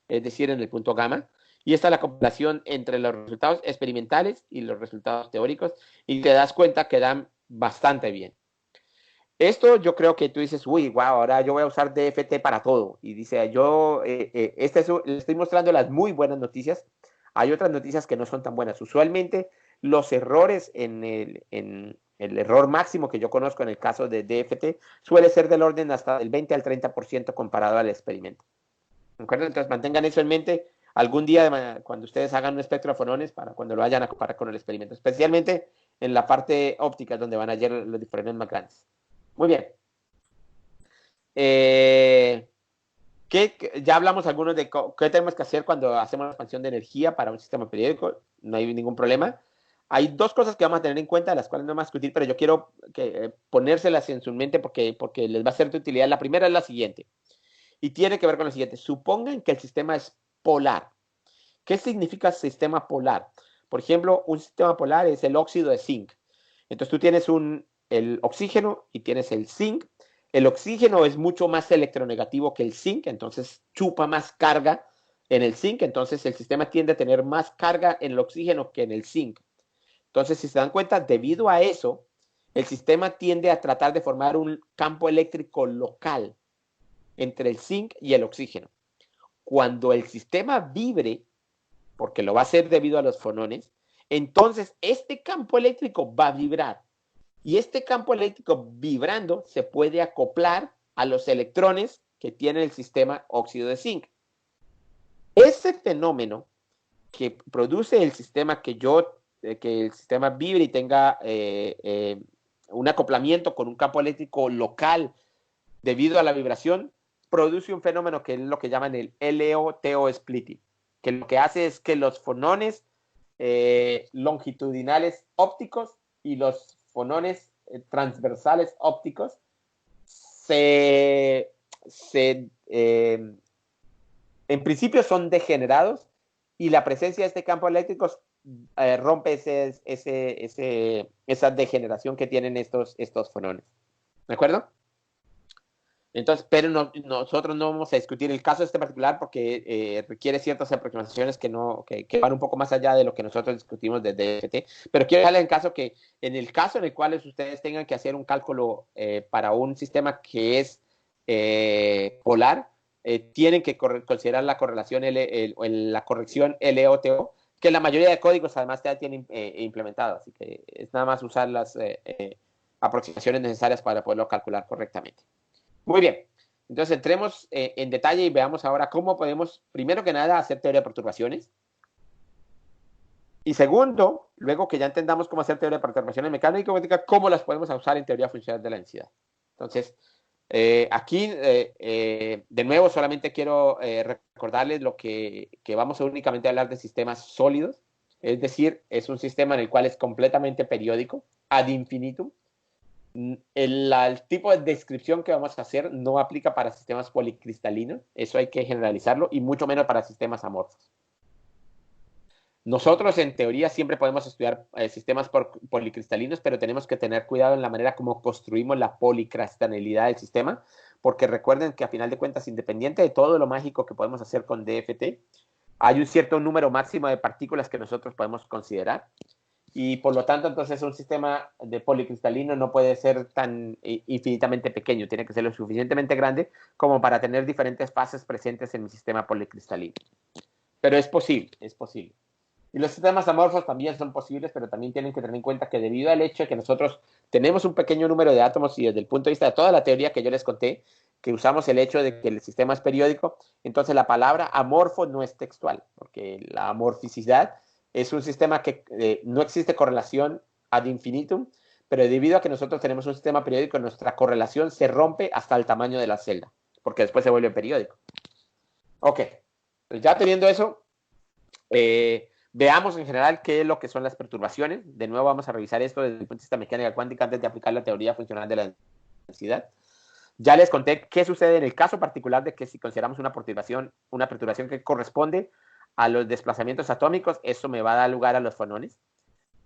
es decir, en el punto gamma. Y esta es la comparación entre los resultados experimentales y los resultados teóricos, y te das cuenta que dan bastante bien. Esto yo creo que tú dices, uy, wow, ahora yo voy a usar DFT para todo. Y dice, le estoy mostrando las muy buenas noticias. Hay otras noticias que no son tan buenas. Usualmente los errores en el error máximo que yo conozco en el caso de DFT suele ser del orden hasta del 20 al 30% comparado al experimento. ¿De acuerdo? Entonces mantengan eso en mente algún día cuando ustedes hagan un espectro de fonones, para cuando lo vayan a comparar con el experimento, especialmente en la parte óptica donde van a hallar los diferentes más grandes. Muy bien. Ya hablamos algunos de qué tenemos que hacer cuando hacemos la expansión de energía para un sistema periódico. No hay ningún problema. Hay dos cosas que vamos a tener en cuenta, las cuales no vamos a discutir, pero yo quiero ponérselas en su mente porque les va a ser de utilidad. La primera es la siguiente, y tiene que ver con lo siguiente. Supongan que el sistema es polar. ¿Qué significa sistema polar? Por ejemplo, un sistema polar es el óxido de zinc. Entonces tú tienes el oxígeno y tienes el zinc. El oxígeno es mucho más electronegativo que el zinc, entonces chupa más carga en el zinc, entonces el sistema tiende a tener más carga en el oxígeno que en el zinc. Entonces, si se dan cuenta, debido a eso, el sistema tiende a tratar de formar un campo eléctrico local entre el zinc y el oxígeno. Cuando el sistema vibre, porque lo va a hacer debido a los fonones, entonces este campo eléctrico va a vibrar. Y este campo eléctrico vibrando se puede acoplar a los electrones que tiene el sistema óxido de zinc. Ese fenómeno que produce el sistema que el sistema vibre y tenga un acoplamiento con un campo eléctrico local debido a la vibración, produce un fenómeno que es lo que llaman el LO-TO splitting, que lo que hace es que los fonones longitudinales ópticos y los fonones transversales ópticos se, se en principio son degenerados y la presencia de este campo eléctrico rompe esa degeneración que tienen estos fonones. ¿De acuerdo? Entonces, pero nosotros no vamos a discutir el caso este particular porque requiere ciertas aproximaciones que van un poco más allá de lo que nosotros discutimos desde DFT. Pero quiero darle en el caso en el cual ustedes tengan que hacer un cálculo para un sistema que es polar, tienen que considerar la correlación la corrección LOTO, que la mayoría de códigos además ya tienen implementado. Así que es nada más usar las aproximaciones necesarias para poderlo calcular correctamente. Muy bien, entonces entremos en detalle y veamos ahora cómo podemos, primero que nada, hacer teoría de perturbaciones. Y segundo, luego que ya entendamos cómo hacer teoría de perturbaciones mecánica y cuántica, cómo las podemos usar en teoría funcional de la densidad. Entonces, aquí, de nuevo, solamente quiero recordarles que vamos a únicamente hablar de sistemas sólidos, es decir, es un sistema en el cual es completamente periódico, ad infinitum. El tipo de descripción que vamos a hacer no aplica para sistemas policristalinos, eso hay que generalizarlo, y mucho menos para sistemas amorfos. Nosotros en teoría siempre podemos estudiar sistemas policristalinos, pero tenemos que tener cuidado en la manera como construimos la policristalidad del sistema, porque recuerden que a final de cuentas, independiente de todo lo mágico que podemos hacer con DFT, hay un cierto número máximo de partículas que nosotros podemos considerar. Y por lo tanto, entonces un sistema de policristalino no puede ser tan infinitamente pequeño, tiene que ser lo suficientemente grande como para tener diferentes fases presentes en mi sistema policristalino. Pero es posible, es posible. Y los sistemas amorfos también son posibles, pero también tienen que tener en cuenta que debido al hecho de que nosotros tenemos un pequeño número de átomos y desde el punto de vista de toda la teoría que yo les conté, que usamos el hecho de que el sistema es periódico, entonces la palabra amorfo no es textual, porque la amorficidad es un sistema que no existe correlación ad infinitum, pero debido a que nosotros tenemos un sistema periódico, nuestra correlación se rompe hasta el tamaño de la celda, porque después se vuelve periódico. Ok, pues ya teniendo eso, veamos en general qué es lo que son las perturbaciones. De nuevo vamos a revisar esto desde el punto de vista de mecánica cuántica antes de aplicar la teoría funcional de la densidad. Ya les conté qué sucede en el caso particular de que si consideramos una perturbación que corresponde a los desplazamientos atómicos, eso me va a dar lugar a los fonones.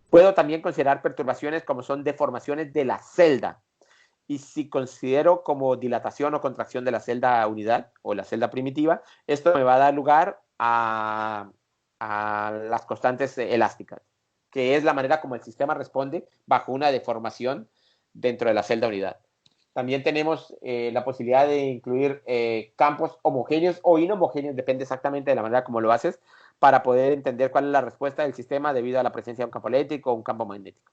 Puedo también considerar perturbaciones como son deformaciones de la celda. Y si considero como dilatación o contracción de la celda unidad o la celda primitiva, esto me va a dar lugar a las constantes elásticas, que es la manera como el sistema responde bajo una deformación dentro de la celda unidad. También tenemos la posibilidad de incluir campos homogéneos o inhomogéneos, depende exactamente de la manera como lo haces, para poder entender cuál es la respuesta del sistema debido a la presencia de un campo eléctrico o un campo magnético.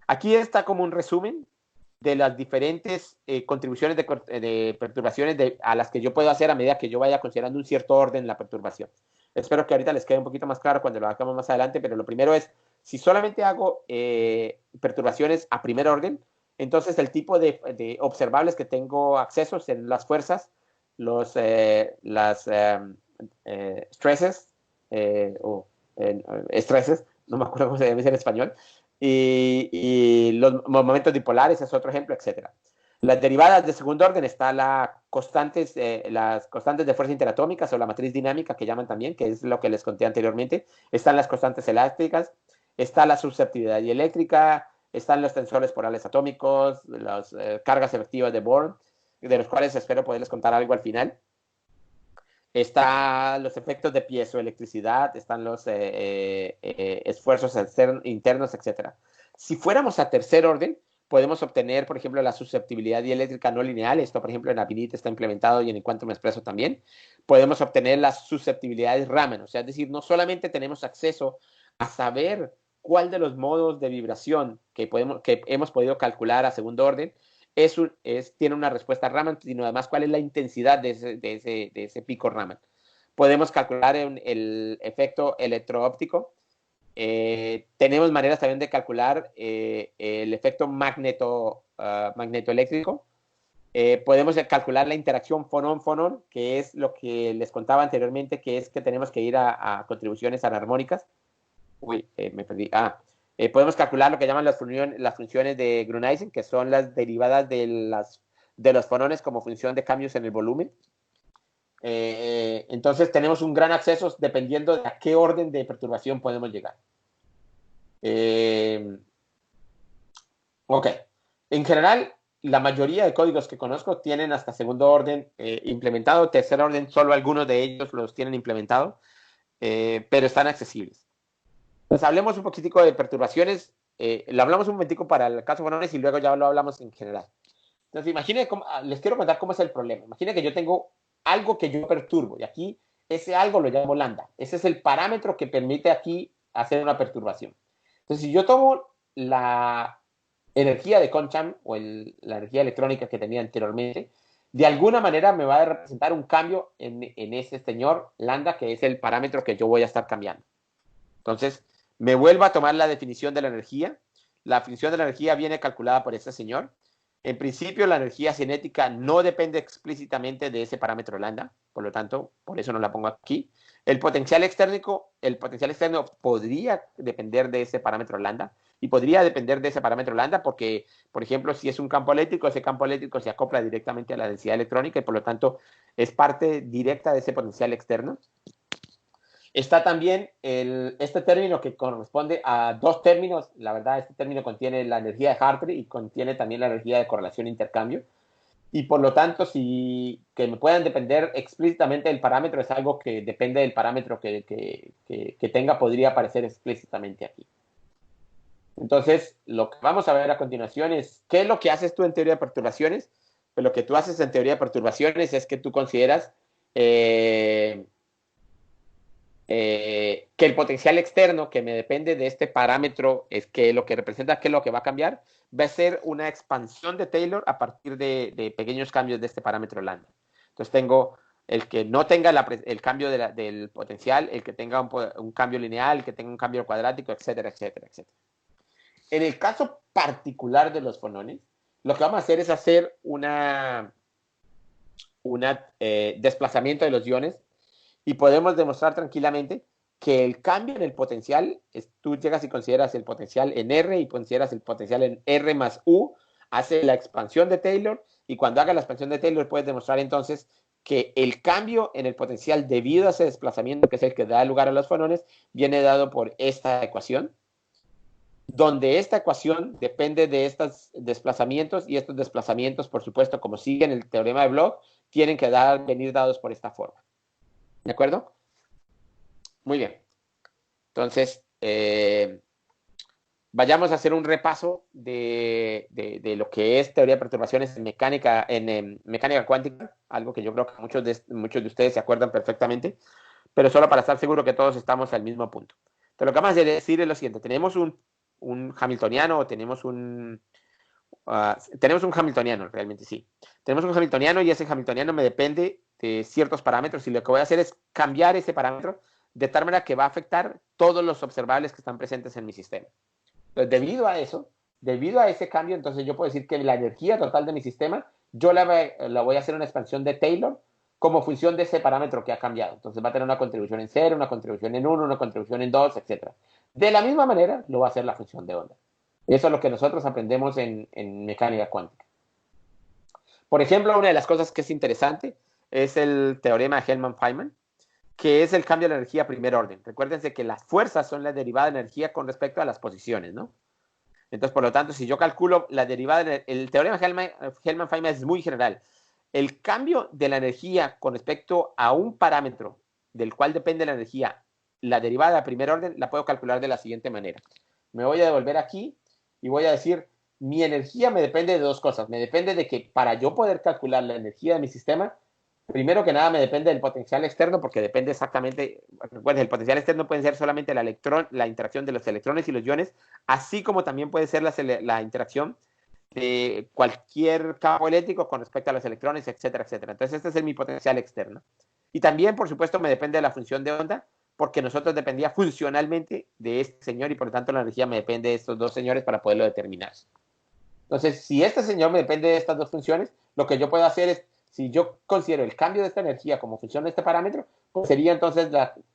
Aquí está como un resumen de las diferentes contribuciones de perturbaciones a las que yo puedo hacer a medida que yo vaya considerando un cierto orden en la perturbación. Espero que ahorita les quede un poquito más claro cuando lo hagamos más adelante, pero lo primero es, si solamente hago perturbaciones a primer orden, entonces el tipo de observables que tengo accesos en las fuerzas, las stresses, o estreses, no me acuerdo cómo se dice en español, y los momentos dipolares es otro ejemplo, etc. Las derivadas de segundo orden están las constantes de fuerza interatómicas o la matriz dinámica que llaman también, que es lo que les conté anteriormente. Están las constantes elásticas, está la susceptibilidad dieléctrica, están los tensores polares atómicos, las cargas efectivas de Born, de los cuales espero poderles contar algo al final. Están los efectos de piezoelectricidad, están los esfuerzos internos, etc. Si fuéramos a tercer orden, podemos obtener, por ejemplo, la susceptibilidad dieléctrica no lineal. Esto, por ejemplo, en Avinit está implementado y en el Quantum Expresso también. Podemos obtener las susceptibilidades Raman. O sea, es decir, no solamente tenemos acceso a saber cuál de los modos de vibración que hemos podido calcular a segundo orden tiene una respuesta Raman, sino además cuál es la intensidad de ese pico Raman. Podemos calcular el efecto electroóptico. Tenemos maneras también de calcular el efecto magnetoeléctrico. Podemos calcular la interacción fonón-fonón, que es lo que les contaba anteriormente, que es que tenemos que ir a contribuciones anarmónicas. Uy, me perdí. Podemos calcular lo que llaman las funciones de Gruneisen, que son las derivadas de los fonones como función de cambios en el volumen. Entonces tenemos un gran acceso dependiendo de a qué orden de perturbación podemos llegar. Ok. En general, la mayoría de códigos que conozco tienen hasta segundo orden implementado. Tercer orden, solo algunos de ellos los tienen implementado, pero están accesibles. Entonces, hablemos un poquitico de perturbaciones. Lo hablamos un momentico para el caso fonones y luego ya lo hablamos en general. Entonces, imagine, les quiero contar cómo es el problema. Imagine que yo tengo algo que yo perturbo y aquí ese algo lo llamo lambda. Ese es el parámetro que permite aquí hacer una perturbación. Entonces, si yo tomo la energía de Concham o la energía electrónica que tenía anteriormente, de alguna manera me va a representar un cambio en ese señor lambda, que es el parámetro que yo voy a estar cambiando. Entonces, me vuelvo a tomar la definición de la energía. La definición de la energía viene calculada por este señor. En principio, la energía cinética no depende explícitamente de ese parámetro lambda, por lo tanto, por eso no la pongo aquí. El potencial externo podría depender de ese parámetro lambda, y podría depender de ese parámetro lambda porque, por ejemplo, si es un campo eléctrico, ese campo eléctrico se acopla directamente a la densidad electrónica y por lo tanto es parte directa de ese potencial externo. Está también este término que corresponde a dos términos. La verdad, este término contiene la energía de Hartree y contiene también la energía de correlación e intercambio. Y por lo tanto, que me puedan depender explícitamente del parámetro es algo que depende del parámetro que tenga, podría aparecer explícitamente aquí. Entonces, lo que vamos a ver a continuación es qué es lo que haces tú en teoría de perturbaciones. Pues lo que tú haces en teoría de perturbaciones es que tú consideras que el potencial externo que me depende de este parámetro es que lo que representa que lo que va a cambiar va a ser una expansión de Taylor a partir de pequeños cambios de este parámetro lambda. Entonces tengo el que no tenga el cambio del potencial, el que tenga un cambio lineal, el que tenga un cambio cuadrático, etcétera, etcétera, etcétera. En el caso particular de los fonones, lo que vamos a hacer es hacer un desplazamiento de los iones y podemos demostrar tranquilamente que el cambio en el potencial, tú llegas y consideras el potencial en R y consideras el potencial en R más U, hace la expansión de Taylor y cuando haga la expansión de Taylor puedes demostrar entonces que el cambio en el potencial debido a ese desplazamiento, que es el que da lugar a los fonones, viene dado por esta ecuación, donde esta ecuación depende de estos desplazamientos y estos desplazamientos, por supuesto, como siguen el teorema de Bloch, tienen que venir dados por esta forma. ¿De acuerdo? Muy bien. Entonces, vayamos a hacer un repaso de lo que es teoría de perturbaciones en mecánica cuántica, algo que yo creo que muchos de ustedes se acuerdan perfectamente, pero solo para estar seguro que todos estamos al mismo punto. Entonces, lo que vamos a decir es lo siguiente. Tenemos un hamiltoniano o tenemos un hamiltoniano, realmente sí. Tenemos un hamiltoniano y ese hamiltoniano me depende de ciertos parámetros y lo que voy a hacer es cambiar ese parámetro de tal manera que va a afectar todos los observables que están presentes en mi sistema. Entonces, debido a ese cambio, entonces yo puedo decir que la energía total de mi sistema, yo la voy a hacer una expansión de Taylor como función de ese parámetro que ha cambiado. Entonces va a tener una contribución en 0, una contribución en 1, una contribución en 2, etc. De la misma manera, lo va a hacer la función de onda. Eso es lo que nosotros aprendemos en mecánica cuántica. Por ejemplo, una de las cosas que es interesante es el teorema de Hellman-Feynman, que es el cambio de la energía a primer orden. Recuérdense que las fuerzas son la derivada de energía con respecto a las posiciones, ¿no? Entonces, por lo tanto, si yo calculo la derivada, el teorema de Hellman-Feynman es muy general. El cambio de la energía con respecto a un parámetro del cual depende la energía, la derivada a primer orden, la puedo calcular de la siguiente manera. Me voy a devolver aquí y voy a decir, mi energía me depende de dos cosas. Me depende de que para yo poder calcular la energía de mi sistema, primero que nada me depende del potencial externo, porque depende exactamente, recuerden, el potencial externo puede ser solamente la interacción de los electrones y los iones, así como también puede ser la interacción de cualquier campo eléctrico con respecto a los electrones, etcétera, etcétera. Entonces, este es mi potencial externo. Y también, por supuesto, me depende de la función de onda, porque nosotros dependía funcionalmente de este señor y por lo tanto la energía me depende de estos dos señores para poderlo determinar. Entonces, si este señor me depende de estas dos funciones, lo que yo puedo hacer es, si yo considero el cambio de esta energía como función de este parámetro, pues sería entonces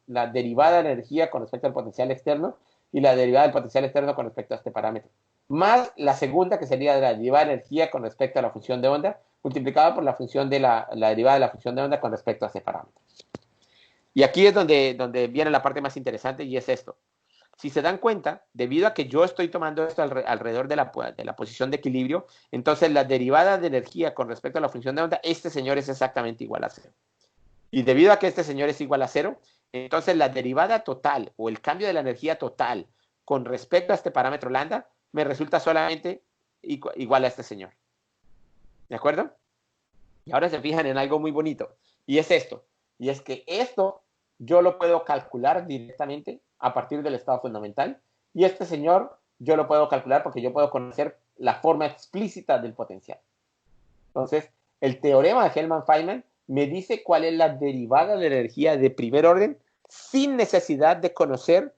la derivada de la energía con respecto al potencial externo y la derivada del potencial externo con respecto a este parámetro. Más la segunda, que sería la derivada de energía con respecto a la función de onda, multiplicada por la función de la derivada de la función de onda con respecto a ese parámetro. Y aquí es donde viene la parte más interesante y es esto. Si se dan cuenta, debido a que yo estoy tomando esto alrededor de la posición de equilibrio, entonces la derivada de energía con respecto a la función de onda, este señor es exactamente igual a cero. Y debido a que este señor es igual a cero, entonces la derivada total o el cambio de la energía total con respecto a este parámetro lambda me resulta solamente igual a este señor. ¿De acuerdo? Y ahora se fijan en algo muy bonito. Y es esto. Y es que esto yo lo puedo calcular directamente a partir del estado fundamental. Y este señor yo lo puedo calcular porque yo puedo conocer la forma explícita del potencial. Entonces, el teorema de Hellman-Feynman me dice cuál es la derivada de energía de primer orden sin necesidad de conocer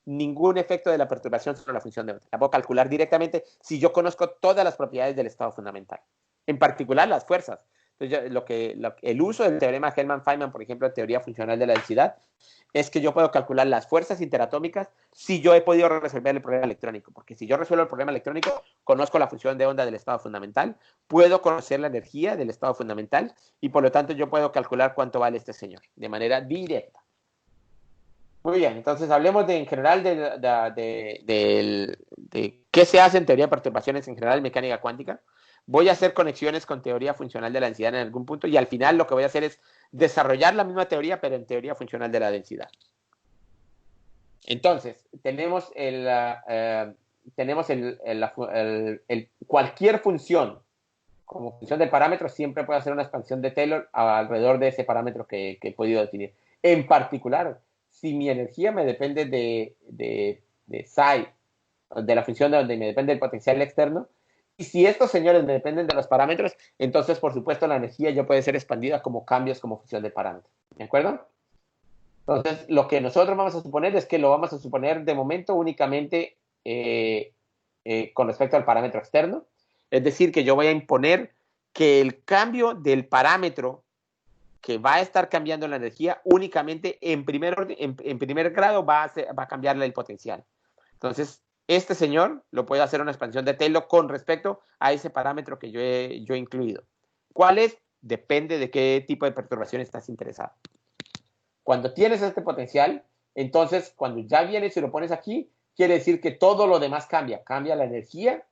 ningún efecto de la perturbación sobre la función de onda. La puedo calcular directamente si yo conozco todas las propiedades del estado fundamental, en particular las fuerzas. Entonces, el uso del teorema Hellman-Feynman, por ejemplo, en teoría funcional de la densidad, es que yo puedo calcular las fuerzas interatómicas si yo he podido resolver el problema electrónico. Porque si yo resuelvo el problema electrónico, conozco la función de onda del estado fundamental, puedo conocer la energía del estado fundamental y por lo tanto yo puedo calcular cuánto vale este señor de manera directa. Muy bien, entonces hablemos en general de qué se hace en teoría de perturbaciones en general en mecánica cuántica. Voy a hacer conexiones con teoría funcional de la densidad en algún punto y al final lo que voy a hacer es desarrollar la misma teoría, pero en teoría funcional de la densidad. Entonces, tenemos cualquier función como función del parámetro siempre puede hacer una expansión de Taylor alrededor de ese parámetro que he podido definir. En particular, si mi energía me depende de psi, de la función de donde me depende del potencial externo, y si estos señores me dependen de los parámetros, entonces, por supuesto, la energía ya puede ser expandida como cambios como función del parámetro. ¿De acuerdo? Entonces, lo que nosotros vamos a suponer es que lo vamos a suponer de momento únicamente con respecto al parámetro externo. Es decir, que yo voy a imponer que el cambio del parámetro que va a estar cambiando la energía únicamente en primer grado va a cambiarle el potencial. Entonces, este señor lo puede hacer una expansión de Taylor con respecto a ese parámetro que yo he incluido. ¿Cuál es? Depende de qué tipo de perturbación estás interesado. Cuando tienes este potencial, entonces cuando ya vienes y lo pones aquí, quiere decir que todo lo demás cambia. Cambia la energía,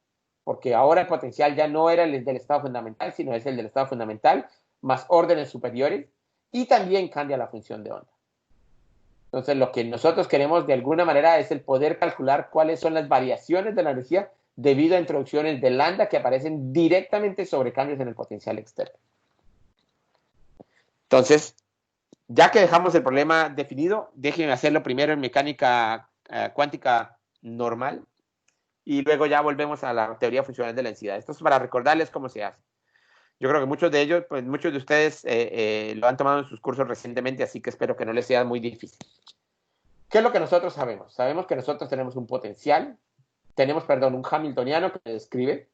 porque ahora el potencial ya no era el del estado fundamental, sino es el del estado fundamental, más órdenes superiores, y también cambia la función de onda. Entonces, lo que nosotros queremos de alguna manera es el poder calcular cuáles son las variaciones de la energía debido a introducciones de lambda que aparecen directamente sobre cambios en el potencial externo. Entonces, ya que dejamos el problema definido, déjenme hacerlo primero en mecánica cuántica normal y luego ya volvemos a la teoría funcional de la densidad. Esto es para recordarles cómo se hace. Yo creo que muchos de ellos, pues muchos de ustedes lo han tomado en sus cursos recientemente, así que espero que no les sea muy difícil. ¿Qué es lo que nosotros sabemos? Sabemos que nosotros tenemos un potencial, tenemos, perdón, un hamiltoniano que describe,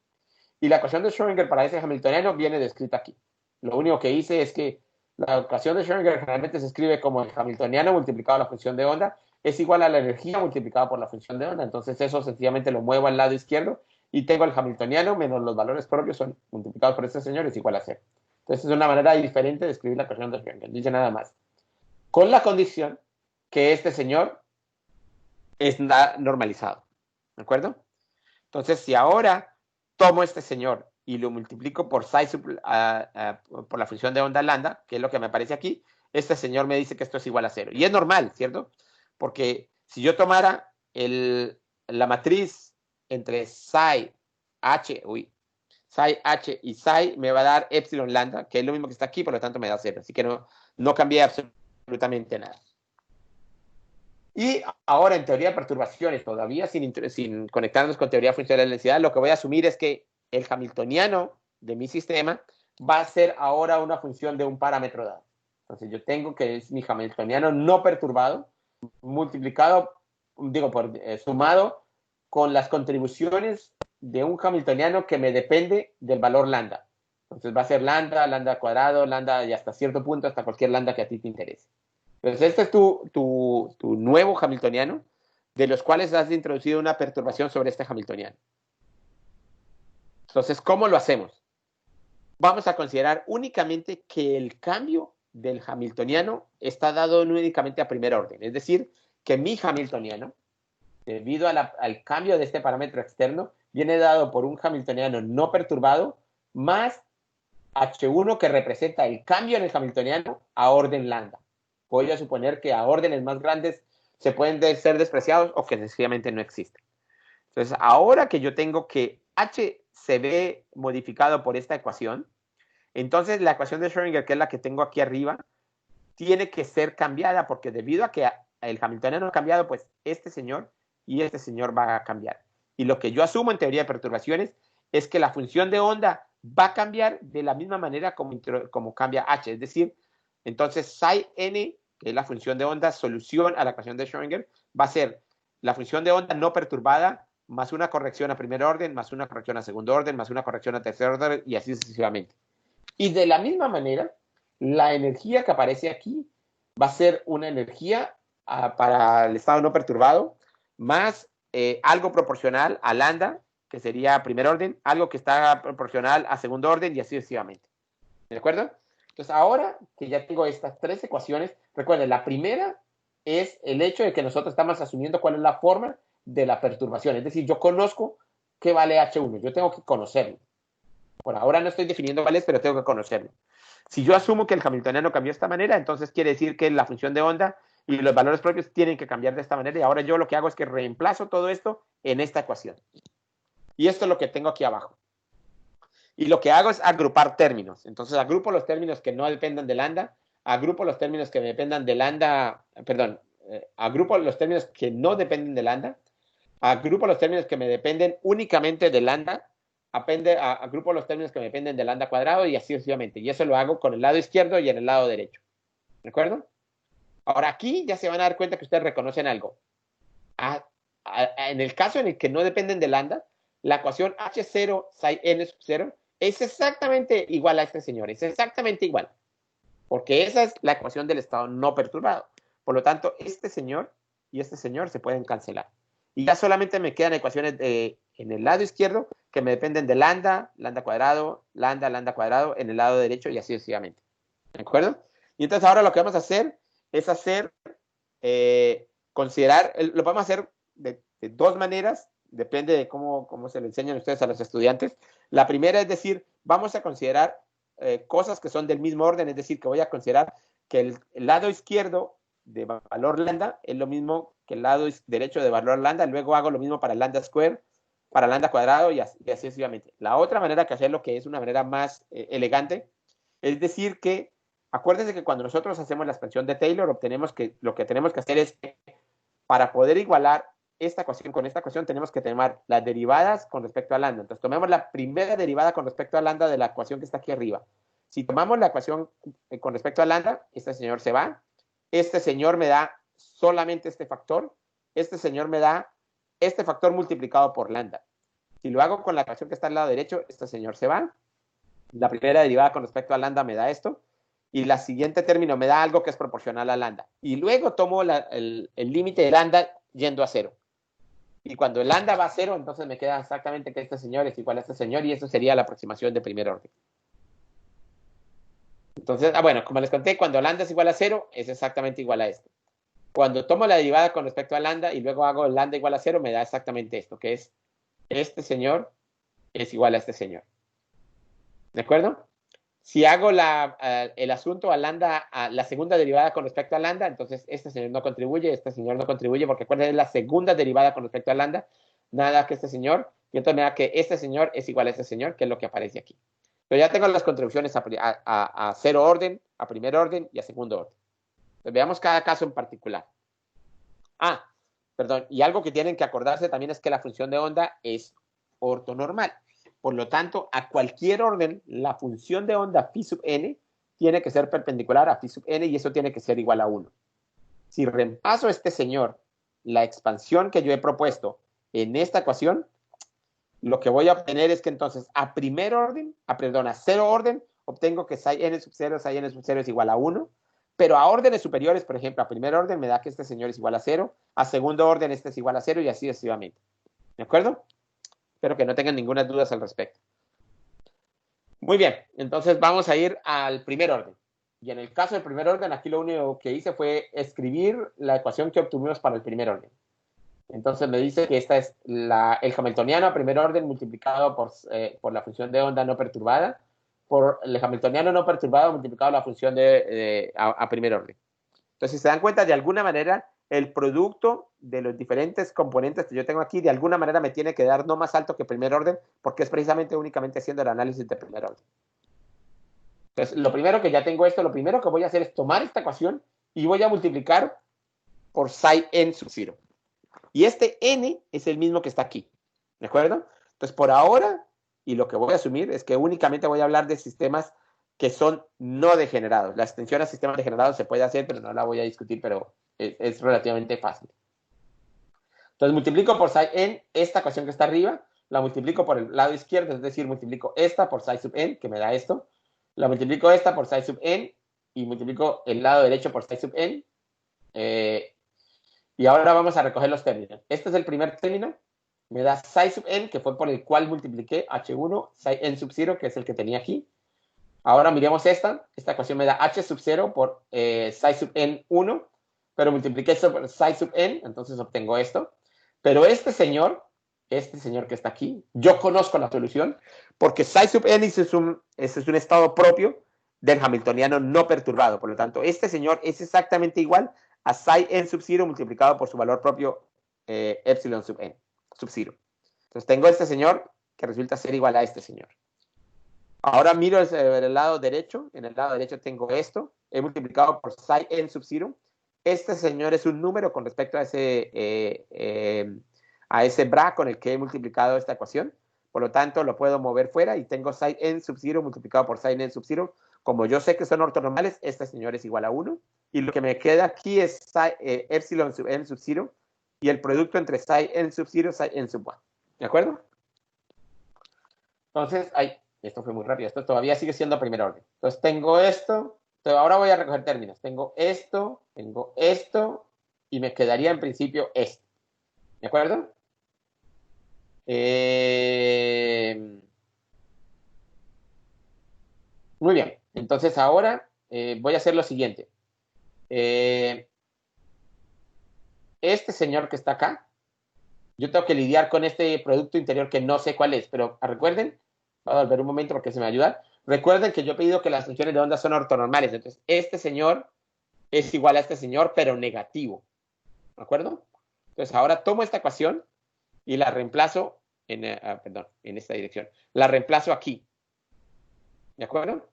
y la ecuación de Schrödinger para ese hamiltoniano viene descrita aquí. Lo único que hice es que la ecuación de Schrödinger generalmente se escribe como el hamiltoniano multiplicado a la función de onda es igual a la energía multiplicada por la función de onda. Entonces eso sencillamente lo muevo al lado izquierdo y tengo el hamiltoniano menos los valores propios son multiplicados por este señor es igual a cero. Entonces es una manera diferente de escribir la ecuación de Schrödinger. Dice nada más. Con la condición que este señor está normalizado. ¿De acuerdo? Entonces si ahora tomo este señor y lo multiplico por psi por la función de onda lambda, que es lo que me aparece aquí, este señor me dice que esto es igual a cero. Y es normal, ¿cierto? Porque si yo tomara la matriz entre psi h y psi, me va a dar epsilon lambda, que es lo mismo que está aquí, por lo tanto me da cero. Así que no cambié absolutamente nada. Y ahora en teoría de perturbaciones, todavía sin conectarnos con teoría funcional de la densidad, lo que voy a asumir es que el hamiltoniano de mi sistema va a ser ahora una función de un parámetro dado. Entonces yo tengo que es mi hamiltoniano no perturbado, multiplicado, sumado con las contribuciones de un hamiltoniano que me depende del valor lambda. Entonces va a ser lambda, lambda al cuadrado, lambda y hasta cierto punto, hasta cualquier lambda que a ti te interese. Entonces este es tu nuevo hamiltoniano, de los cuales has introducido una perturbación sobre este hamiltoniano. Entonces, ¿cómo lo hacemos? Vamos a considerar únicamente que el cambio del hamiltoniano está dado únicamente a primer orden. Es decir, que mi hamiltoniano, debido al cambio de este parámetro externo, viene dado por un hamiltoniano no perturbado más H1 que representa el cambio en el hamiltoniano a orden lambda. Voy a suponer que a órdenes más grandes se pueden ser despreciados o que sencillamente no existen. Entonces, ahora que yo tengo que H se ve modificado por esta ecuación, entonces la ecuación de Schrödinger, que es la que tengo aquí arriba, tiene que ser cambiada porque debido a que el hamiltoniano ha cambiado, pues este señor y este señor va a cambiar. Y lo que yo asumo en teoría de perturbaciones es que la función de onda va a cambiar de la misma manera como cambia H. Es decir, entonces psi n, que es la función de onda, solución a la ecuación de Schrödinger, va a ser la función de onda no perturbada más una corrección a primer orden, más una corrección a segundo orden, más una corrección a tercer orden y así sucesivamente. Y de la misma manera, la energía que aparece aquí va a ser una energía para el estado no perturbado más algo proporcional a lambda, que sería primer orden, algo que está proporcional a segundo orden y así sucesivamente. ¿De acuerdo? Entonces, ahora que ya tengo estas tres ecuaciones, recuerden, la primera es el hecho de que nosotros estamos asumiendo cuál es la forma de la perturbación. Es decir, yo conozco qué vale H1, yo tengo que conocerlo. Por ahora no estoy definiendo cuál es, pero tengo que conocerlo. Si yo asumo que el hamiltoniano cambió de esta manera, entonces quiere decir que la función de onda y los valores propios tienen que cambiar de esta manera. Y ahora yo lo que hago es que reemplazo todo esto en esta ecuación. Y esto es lo que tengo aquí abajo. Y lo que hago es agrupar términos. Entonces agrupo los términos que no dependan de lambda, agrupo los términos que dependan de lambda, perdón, agrupo los términos que no dependen de lambda, agrupo los términos que me dependen únicamente de lambda, agrupo los términos que me dependen de lambda cuadrado y así sucesivamente. Y eso lo hago con el lado izquierdo y en el lado derecho. ¿De acuerdo? Ahora aquí ya se van a dar cuenta que ustedes reconocen algo. En el caso en el que no dependen de lambda, la ecuación H0 psi n sub 0 es exactamente igual a este señor. Es exactamente igual. Porque esa es la ecuación del estado no perturbado. Por lo tanto, este señor y este señor se pueden cancelar. Y ya solamente me quedan ecuaciones en el lado izquierdo que me dependen de lambda, lambda cuadrado, lambda cuadrado, en el lado derecho y así sucesivamente. ¿De acuerdo? Y entonces ahora lo que vamos a hacer es considerar, lo podemos hacer de dos maneras, depende de cómo se le enseñan ustedes a los estudiantes. La primera es decir, vamos a considerar cosas que son del mismo orden, es decir, que voy a considerar que el lado izquierdo de valor lambda es lo mismo que el lado derecho de valor lambda, luego hago lo mismo para lambda square, para lambda cuadrado y así sucesivamente. La otra manera que hacerlo, que es una manera más elegante, es decir que, acuérdense que cuando nosotros hacemos la expansión de Taylor, obtenemos que lo que tenemos que hacer es que para poder igualar esta ecuación con esta ecuación, tenemos que tomar las derivadas con respecto a lambda. Entonces, tomemos la primera derivada con respecto a lambda de la ecuación que está aquí arriba. Si tomamos la ecuación con respecto a lambda, este señor se va. Este señor me da solamente este factor. Este señor me da este factor multiplicado por lambda. Si lo hago con la ecuación que está al lado derecho, este señor se va. La primera derivada con respecto a lambda me da esto. Y la siguiente término me da algo que es proporcional a lambda. Y luego tomo el límite de lambda yendo a cero. Y cuando el lambda va a cero, entonces me queda exactamente que este señor es igual a este señor y eso sería la aproximación de primer orden. Entonces, bueno, como les conté, cuando lambda es igual a cero, es exactamente igual a esto. Cuando tomo la derivada con respecto a lambda y luego hago el lambda igual a cero, me da exactamente esto, que es este señor es igual a este señor. ¿De acuerdo? Si hago el asunto a lambda, a la segunda derivada con respecto a lambda, entonces este señor no contribuye, este señor no contribuye, porque acuérdense, es la segunda derivada con respecto a lambda, nada que este señor, y entonces me da que este señor es igual a este señor, que es lo que aparece aquí. Pero ya tengo las contribuciones a cero orden, a primer orden y a segundo orden. Entonces, veamos cada caso en particular. Perdón, y algo que tienen que acordarse también es que la función de onda es ortonormal. Por lo tanto, a cualquier orden, la función de onda phi sub n tiene que ser perpendicular a phi sub n y eso tiene que ser igual a 1. Si reemplazo a este señor, la expansión que yo he propuesto en esta ecuación, lo que voy a obtener es que entonces a primer orden, a cero orden, obtengo que psi n sub 0, psi n sub 0 es igual a 1, pero a órdenes superiores, por ejemplo, a primer orden me da que este señor es igual a 0, a segundo orden este es igual a 0 y así sucesivamente. ¿De acuerdo? Espero que no tengan ninguna duda al respecto. Muy bien, entonces vamos a ir al primer orden. Y en el caso del primer orden, aquí lo único que hice fue escribir la ecuación que obtuvimos para el primer orden. Entonces me dice que esta es el hamiltoniano a primer orden multiplicado por la función de onda no perturbada, por el hamiltoniano no perturbado multiplicado la función a primer orden. Entonces, si se dan cuenta, de alguna manera, el producto de los diferentes componentes que yo tengo aquí, de alguna manera me tiene que dar no más alto que primer orden, porque es precisamente únicamente haciendo el análisis de primer orden. Entonces, lo primero que ya tengo esto, lo primero que voy a hacer es tomar esta ecuación y voy a multiplicar por psi n sub 0. Y este n es el mismo que está aquí. ¿De acuerdo? Entonces, por ahora, y lo que voy a asumir es que únicamente voy a hablar de sistemas que son no degenerados. La extensión a sistemas degenerados se puede hacer, pero no la voy a discutir, pero es relativamente fácil. Entonces, multiplico por psi n esta ecuación que está arriba, la multiplico por el lado izquierdo, es decir, multiplico esta por psi sub n, que me da esto, la multiplico esta por psi sub n, y multiplico el lado derecho por psi sub n, y ahora vamos a recoger los términos. Este es el primer término, me da psi sub n, que fue por el cual multipliqué h1, psi n sub 0, que es el que tenía aquí. Ahora miremos esta ecuación me da h sub 0 por psi sub n 1, pero multipliqué eso por psi sub n, entonces obtengo esto. Pero este señor que está aquí, yo conozco la solución, porque psi sub n ese es un estado propio del hamiltoniano no perturbado. Por lo tanto, este señor es exactamente igual a psi n sub 0 multiplicado por su valor propio epsilon sub n, sub 0. Entonces tengo este señor que resulta ser igual a este señor. Ahora miro el lado derecho. En el lado derecho tengo esto. He multiplicado por psi n sub 0. Este señor es un número con respecto a ese bra con el que he multiplicado esta ecuación. Por lo tanto, lo puedo mover fuera y tengo psi n sub 0 multiplicado por psi n sub 0. Como yo sé que son ortonormales, este señor es igual a 1. Y lo que me queda aquí es epsilon sub n sub 0 y el producto entre psi n sub 0 y psi n sub 1. ¿De acuerdo? Entonces, esto fue muy rápido. Esto todavía sigue siendo primer orden. Entonces, tengo esto. Entonces, ahora voy a recoger términos. Tengo esto y me quedaría en principio esto. ¿De acuerdo? Muy bien. Entonces, ahora voy a hacer lo siguiente. Este señor que está acá, yo tengo que lidiar con este producto interior que no sé cuál es, pero recuerden, voy a volver un momento porque se me ayuda. Recuerden que yo he pedido que las funciones de onda son ortonormales. Entonces, este señor es igual a este señor, pero negativo. ¿De acuerdo? Entonces, ahora tomo esta ecuación y la reemplazo en esta dirección. La reemplazo aquí. ¿De acuerdo?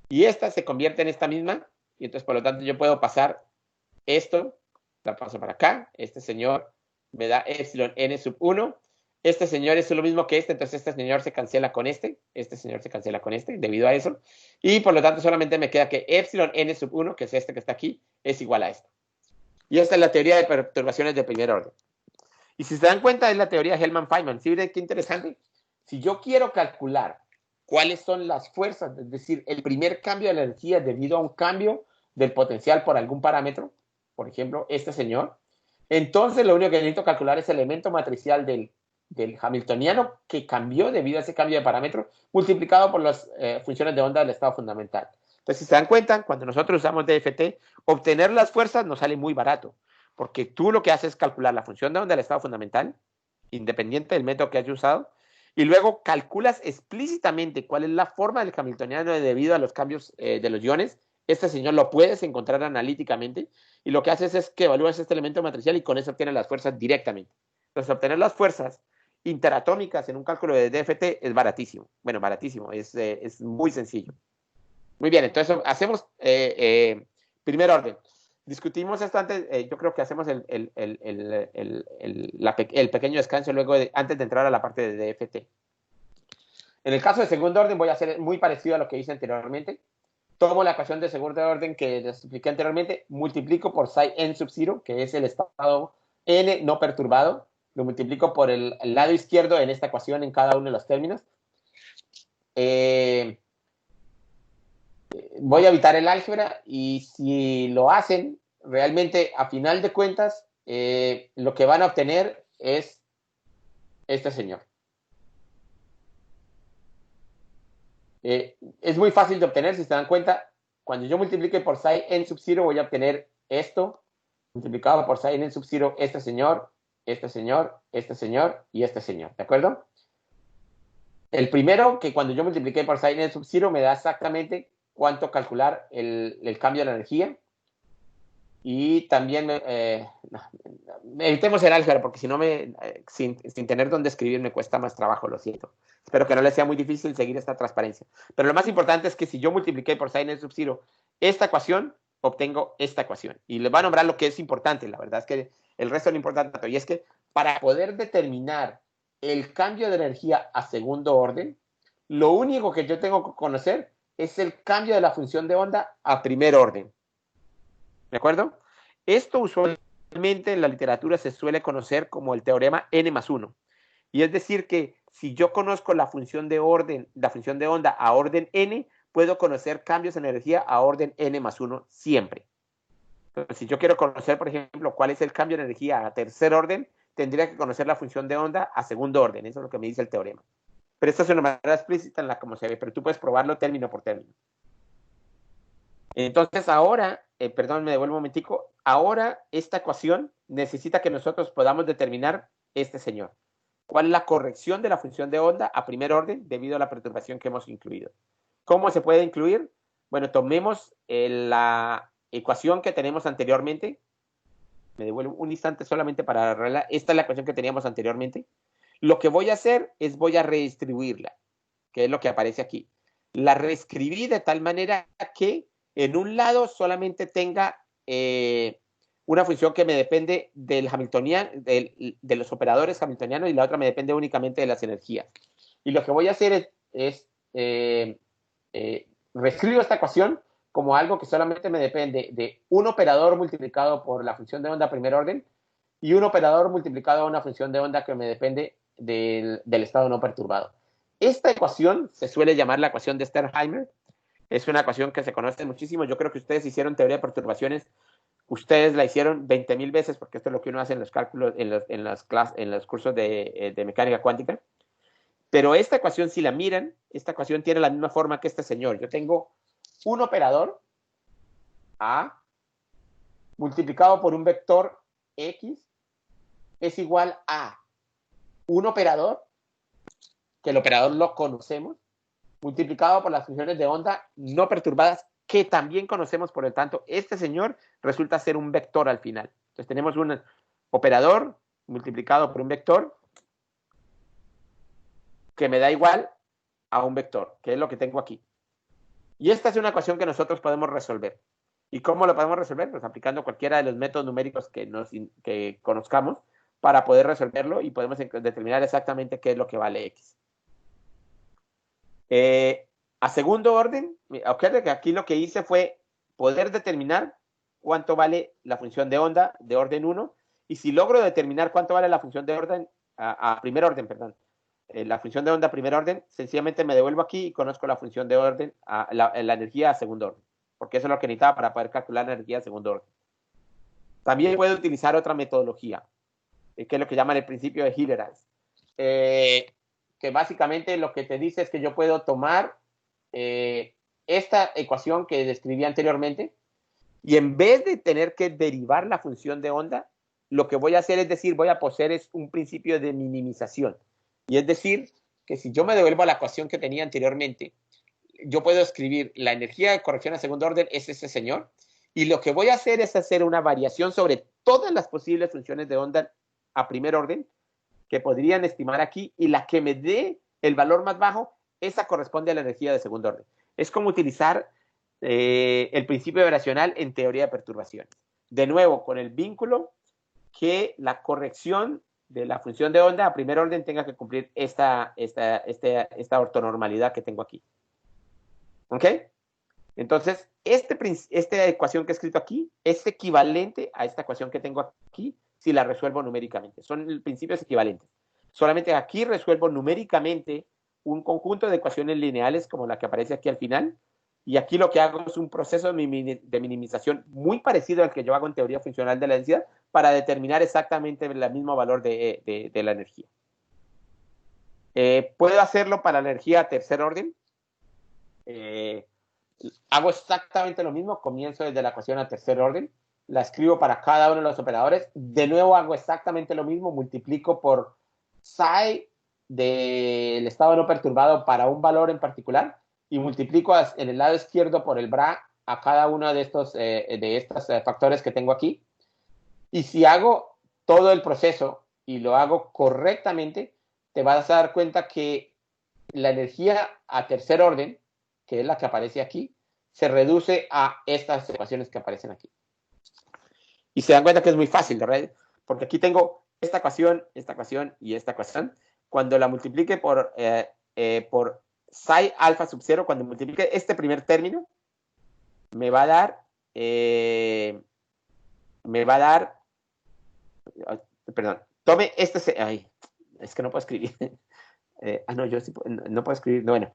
Y esta se convierte en esta misma. Y entonces, por lo tanto, yo puedo pasar esto. La paso para acá. Este señor me da epsilon n sub 1. Este señor es lo mismo que este, entonces este señor se cancela con este señor se cancela con este, debido a eso, y por lo tanto solamente me queda que epsilon n sub 1, que es este que está aquí, es igual a esto. Y esta es la teoría de perturbaciones de primer orden. Y si se dan cuenta, es la teoría de Hellman-Feynman. ¿Sí ven qué interesante? Si yo quiero calcular cuáles son las fuerzas, es decir, el primer cambio de la energía debido a un cambio del potencial por algún parámetro, por ejemplo, este señor, entonces lo único que necesito calcular es el elemento matricial del hamiltoniano que cambió debido a ese cambio de parámetro multiplicado por las funciones de onda del estado fundamental. Entonces, si se dan cuenta, cuando nosotros usamos DFT, obtener las fuerzas nos sale muy barato, porque tú lo que haces es calcular la función de onda del estado fundamental, independiente del método que hayas usado, y luego calculas explícitamente cuál es la forma del hamiltoniano debido a los cambios de los iones. Este señor lo puedes encontrar analíticamente, y lo que haces es que evalúas este elemento matricial y con eso obtienes las fuerzas directamente. Entonces, obtener las fuerzas interatómicas en un cálculo de DFT es baratísimo. Bueno, baratísimo, es muy sencillo. Muy bien, entonces hacemos primer orden. Discutimos esto antes, yo creo que hacemos el pequeño descanso luego antes de entrar a la parte de DFT. En el caso de segundo orden voy a hacer muy parecido a lo que hice anteriormente. Tomo la ecuación de segundo orden que les expliqué anteriormente, multiplico por psi n sub 0, que es el estado n no perturbado. lo multiplico por el lado izquierdo en esta ecuación en cada uno de los términos. Voy a evitar el álgebra y si lo hacen, realmente a final de cuentas, lo que van a obtener es este señor. Es muy fácil de obtener, si se dan cuenta. Cuando yo multiplique por psi n sub 0, voy a obtener esto, multiplicado por psi n sub 0, este señor, este señor, este señor y este señor, ¿de acuerdo? El primero, que cuando yo multipliqué por psi n sub 0, me da exactamente cuánto calcular el cambio de la energía. Y también, evitemos el álgebra, porque si no, sin tener dónde escribir, me cuesta más trabajo, lo siento. Espero que no les sea muy difícil seguir esta transparencia. Pero lo más importante es que si yo multipliqué por sin n sub 0 esta ecuación, obtengo esta ecuación. Y les voy a nombrar lo que es importante, la verdad es que el resto no importa tanto. Y es que para poder determinar el cambio de energía a segundo orden, lo único que yo tengo que conocer es el cambio de la función de onda a primer orden. ¿De acuerdo? Esto usualmente en la literatura se suele conocer como el teorema n más 1. Y es decir que si yo conozco la función de onda a orden n, puedo conocer cambios en energía a orden n más 1 siempre. Entonces, si yo quiero conocer, por ejemplo, cuál es el cambio de energía a tercer orden, tendría que conocer la función de onda a segundo orden. Eso es lo que me dice el teorema. Pero esto es una manera explícita en la como se ve, pero tú puedes probarlo término por término. Entonces ahora, perdón, me devuelvo un momentico, ahora esta ecuación necesita que nosotros podamos determinar este señor. ¿Cuál es la corrección de la función de onda a primer orden debido a la perturbación que hemos incluido? ¿Cómo se puede incluir? Bueno, tomemos la ecuación que tenemos anteriormente. Me devuelvo un instante solamente para arreglar. Esta es la ecuación que teníamos anteriormente. Lo que voy a hacer es voy a redistribuirla, que es lo que aparece aquí. La reescribí de tal manera que en un lado solamente tenga una función que me depende del hamiltoniano, de los operadores hamiltonianos, y la otra me depende únicamente de las energías. Y lo que voy a hacer es reescribo esta ecuación como algo que solamente me depende de un operador multiplicado por la función de onda a primer orden y un operador multiplicado a una función de onda que me depende del estado no perturbado. Esta ecuación se suele llamar la ecuación de Sternheimer. Es una ecuación que se conoce muchísimo. Yo creo que ustedes hicieron teoría de perturbaciones. Ustedes la hicieron 20,000 veces porque esto es lo que uno hace en los cálculos, en los cursos de mecánica cuántica. Pero esta ecuación, si la miran, esta ecuación tiene la misma forma que este señor. Yo tengo un operador A multiplicado por un vector X es igual a un operador, que el operador lo conocemos, multiplicado por las funciones de onda no perturbadas, que también conocemos. Por lo tanto, este señor resulta ser un vector al final. Entonces tenemos un operador multiplicado por un vector que me da igual a un vector, que es lo que tengo aquí. Y esta es una ecuación que nosotros podemos resolver. ¿Y cómo lo podemos resolver? Pues aplicando cualquiera de los métodos numéricos que conozcamos para poder resolverlo, y podemos determinar exactamente qué es lo que vale X. A segundo orden, acuérdense que aquí lo que hice fue poder determinar cuánto vale la función de onda de orden 1, y si logro determinar cuánto vale la función de orden a primer orden, perdón, la función de onda a primer orden, sencillamente me devuelvo aquí y conozco la función de orden, la energía a segundo orden, porque eso es lo que necesitaba para poder calcular la energía a segundo orden. También puedo utilizar otra metodología, que es lo que llaman el principio de Hilleras, que básicamente lo que te dice es que yo puedo tomar esta ecuación que describí anteriormente, y en vez de tener que derivar la función de onda, lo que voy a hacer es decir, voy a poseer es un principio de minimización. Y es decir, que si yo me devuelvo a la ecuación que tenía anteriormente, yo puedo escribir la energía de corrección a segundo orden es ese señor, y lo que voy a hacer es hacer una variación sobre todas las posibles funciones de onda a primer orden que podrían estimar aquí, y la que me dé el valor más bajo, esa corresponde a la energía de segundo orden. Es como utilizar el principio vibracional en teoría de perturbaciones. De nuevo, con el vínculo que la corrección de la función de onda a primer orden tenga que cumplir esta ortonormalidad que tengo aquí. ¿Ok? Entonces, esta ecuación que he escrito aquí es equivalente a esta ecuación que tengo aquí si la resuelvo numéricamente. Son principios equivalentes. Solamente aquí resuelvo numéricamente un conjunto de ecuaciones lineales como la que aparece aquí al final, y aquí lo que hago es un proceso de minimización muy parecido al que yo hago en teoría funcional de la densidad para determinar exactamente el mismo valor de la energía. ¿Puedo hacerlo para la energía a tercer orden? Hago exactamente lo mismo, comienzo desde la ecuación a tercer orden, la escribo para cada uno de los operadores, de nuevo hago exactamente lo mismo, multiplico por psi del estado no perturbado para un valor en particular y multiplico en el lado izquierdo por el bra a cada uno de estos factores que tengo aquí. Y si hago todo el proceso y lo hago correctamente, te vas a dar cuenta que la energía a tercer orden, que es la que aparece aquí, se reduce a estas ecuaciones que aparecen aquí. Y se dan cuenta que es muy fácil, ¿verdad? Porque aquí tengo esta ecuación y esta ecuación. Cuando la multiplique por psi alfa sub 0, cuando multiplique este primer término, me va a dar, perdón, tome este, ay, es que no puedo escribir. No, yo sí no puedo escribir, no, bueno.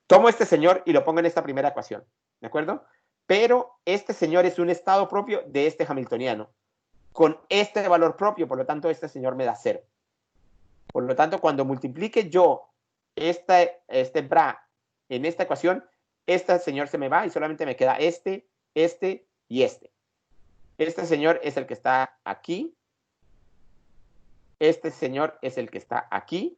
Tomo este señor y lo pongo en esta primera ecuación, ¿de acuerdo? Pero este señor es un estado propio de este hamiltoniano, con este valor propio, por lo tanto, este señor me da 0. Por lo tanto, cuando multiplique yo este bra en esta ecuación, este señor se me va y solamente me queda este y este. Este señor es el que está aquí. Este señor es el que está aquí.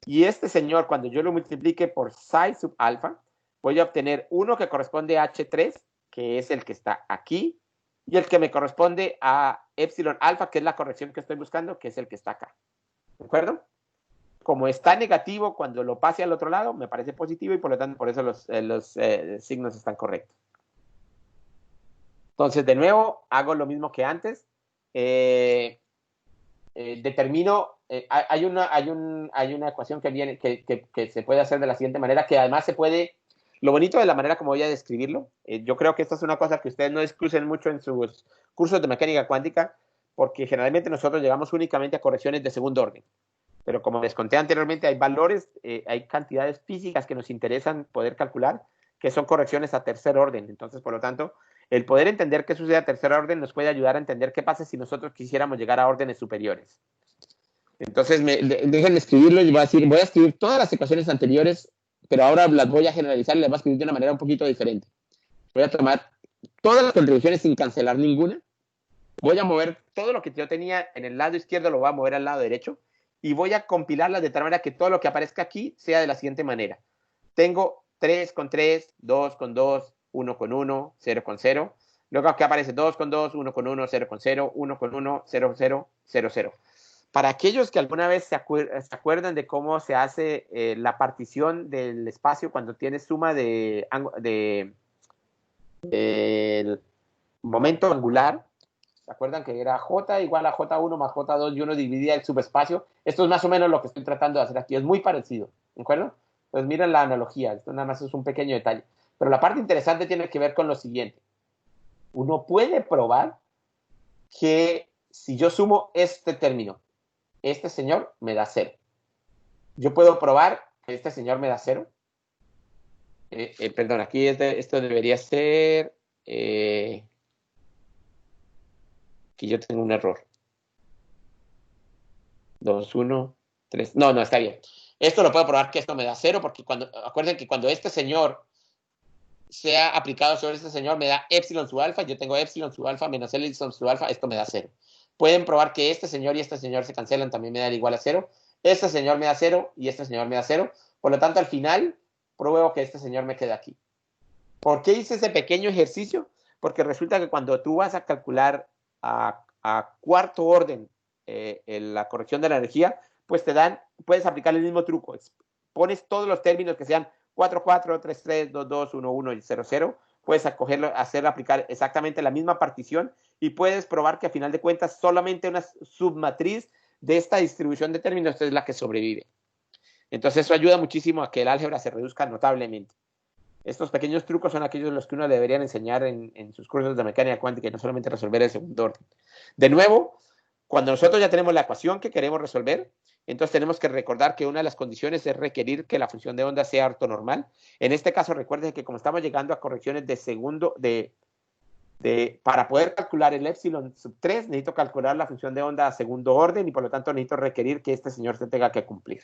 Y este señor, cuando yo lo multiplique por psi sub alfa, voy a obtener uno que corresponde a H3, que es el que está aquí, y el que me corresponde a epsilon alfa, que es la corrección que estoy buscando, que es el que está acá. ¿De acuerdo? Como está negativo, cuando lo pase al otro lado, me parece positivo y por lo tanto, por eso los signos están correctos. Entonces, de nuevo, hago lo mismo que antes. Determino, hay una ecuación que viene, que se puede hacer de la siguiente manera, que además se puede, lo bonito de la manera como voy a describirlo, yo creo que esta es una cosa que ustedes no discuten mucho en sus cursos de mecánica cuántica, porque generalmente nosotros llegamos únicamente a correcciones de segundo orden. Pero como les conté anteriormente, hay valores, hay cantidades físicas que nos interesan poder calcular, que son correcciones a tercer orden. Entonces, por lo tanto, el poder entender qué sucede a tercer orden nos puede ayudar a entender qué pasa si nosotros quisiéramos llegar a órdenes superiores. Entonces, déjenme escribirlo y voy a escribir todas las ecuaciones anteriores, pero ahora las voy a generalizar y las voy a escribir de una manera un poquito diferente. Voy a tomar todas las contribuciones sin cancelar ninguna. Voy a mover todo lo que yo tenía en el lado izquierdo, lo voy a mover al lado derecho y voy a compilarlas de tal manera que todo lo que aparezca aquí sea de la siguiente manera. Tengo 3 con 3, 2 con 2, 1 con 1, 0 con 0. Luego aquí aparece 2 con 2, 1 con 1, 0 con 0, 1 con 1, 0, 0, 0, 0. Para aquellos que alguna vez se acuerdan de cómo se hace la partición del espacio cuando tienes suma de momento angular, ¿se acuerdan que era J igual a J1 más J2 y uno dividía el subespacio? Esto es más o menos lo que estoy tratando de hacer aquí. Es muy parecido, ¿de acuerdo? Pues miren la analogía. Esto nada más es un pequeño detalle. Pero la parte interesante tiene que ver con lo siguiente. Uno puede probar que si yo sumo este término, este señor me da 0. Yo puedo probar que este señor me da 0. Perdón, aquí esto debería ser... Aquí yo tengo un error. 2, 1, 3. No, está bien. Esto lo puedo probar que esto me da 0 porque acuerden que cuando este señor sea aplicado sobre este señor me da epsilon sub alfa, yo tengo epsilon sub alfa menos epsilon sub alfa, esto me da 0. Pueden probar que este señor y este señor se cancelan, también me dan igual a 0. Este señor me da 0 y este señor me da 0. Por lo tanto, al final, pruebo que este señor me queda aquí. ¿Por qué hice ese pequeño ejercicio? Porque resulta que cuando tú vas a calcular a cuarto orden la corrección de la energía, pues puedes aplicar el mismo truco. Pones todos los términos que sean 4, 4, 3, 3, 2, 2, 1, 1 y 0, 0. Puedes aplicar exactamente la misma partición y puedes probar que a final de cuentas solamente una submatriz de esta distribución de términos es la que sobrevive. Entonces eso ayuda muchísimo a que el álgebra se reduzca notablemente. Estos pequeños trucos son aquellos los que uno debería enseñar en sus cursos de mecánica cuántica y no solamente resolver el segundo orden. De nuevo, Cuando nosotros ya tenemos la ecuación que queremos resolver, entonces tenemos que recordar que una de las condiciones es requerir que la función de onda sea ortonormal. En este caso, recuerden que como estamos llegando a correcciones de segundo, para poder calcular el epsilon sub 3, necesito calcular la función de onda a segundo orden y por lo tanto necesito requerir que este señor se tenga que cumplir,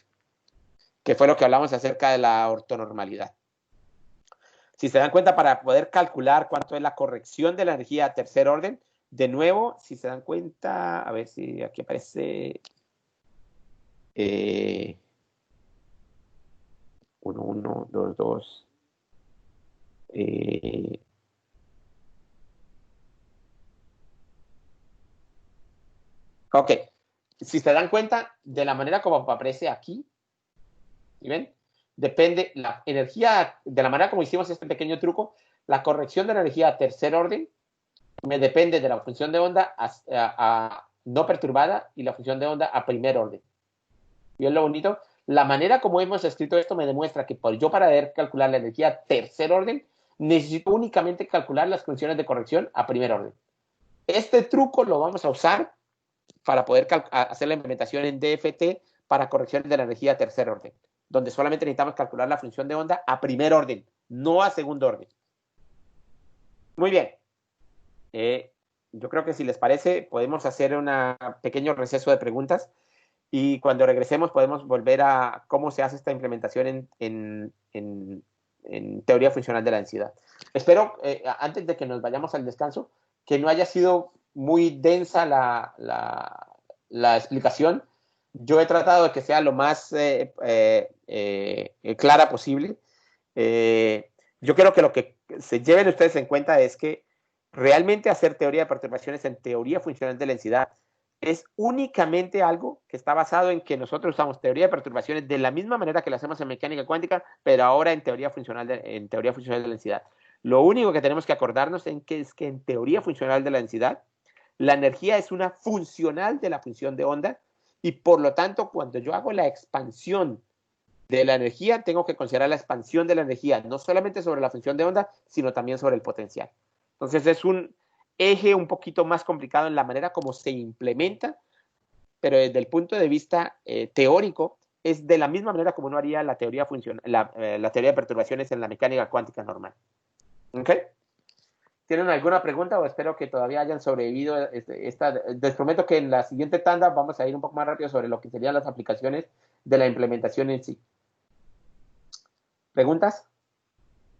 que fue lo que hablamos acerca de la ortonormalidad. Si se dan cuenta, para poder calcular cuánto es la corrección de la energía a tercer orden, de nuevo, si se dan cuenta, a ver si aquí aparece 1, 1, 2, 2. Ok, si se dan cuenta, de la manera como aparece aquí, ¿sí ven? Depende la energía, de la manera como hicimos este pequeño truco, la corrección de la energía a tercer orden me depende de la función de onda a no perturbada y la función de onda a primer orden. ¿Y es lo bonito? La manera como hemos escrito esto me demuestra que yo para poder calcular la energía a tercer orden necesito únicamente calcular las condiciones de corrección a primer orden. Este truco lo vamos a usar para poder hacer la implementación en DFT para correcciones de la energía a tercer orden, donde solamente necesitamos calcular la función de onda a primer orden, no a segundo orden. Muy bien. Yo creo que si les parece, podemos hacer un pequeño receso de preguntas y cuando regresemos podemos volver a cómo se hace esta implementación en teoría funcional de la densidad. Espero, antes de que nos vayamos al descanso, que no haya sido muy densa la explicación. Yo he tratado de que sea lo más clara posible. Yo creo que lo que se lleven ustedes en cuenta es que realmente hacer teoría de perturbaciones en teoría funcional de la densidad es únicamente algo que está basado en que nosotros usamos teoría de perturbaciones de la misma manera que lo hacemos en mecánica cuántica, pero ahora en teoría funcional de la densidad. Lo único que tenemos que acordarnos es que en teoría funcional de la densidad, la energía es una funcional de la función de onda y por lo tanto cuando yo hago la expansión de la energía, tengo que considerar la expansión de la energía, no solamente sobre la función de onda, sino también sobre el potencial. Entonces es un eje un poquito más complicado en la manera como se implementa, pero desde el punto de vista teórico, es de la misma manera como uno haría la teoría, la teoría de perturbaciones en la mecánica cuántica normal. ¿Ok? ¿Tienen alguna pregunta o espero que todavía hayan sobrevivido les prometo que en la siguiente tanda vamos a ir un poco más rápido sobre lo que serían las aplicaciones de la implementación en sí. ¿Preguntas?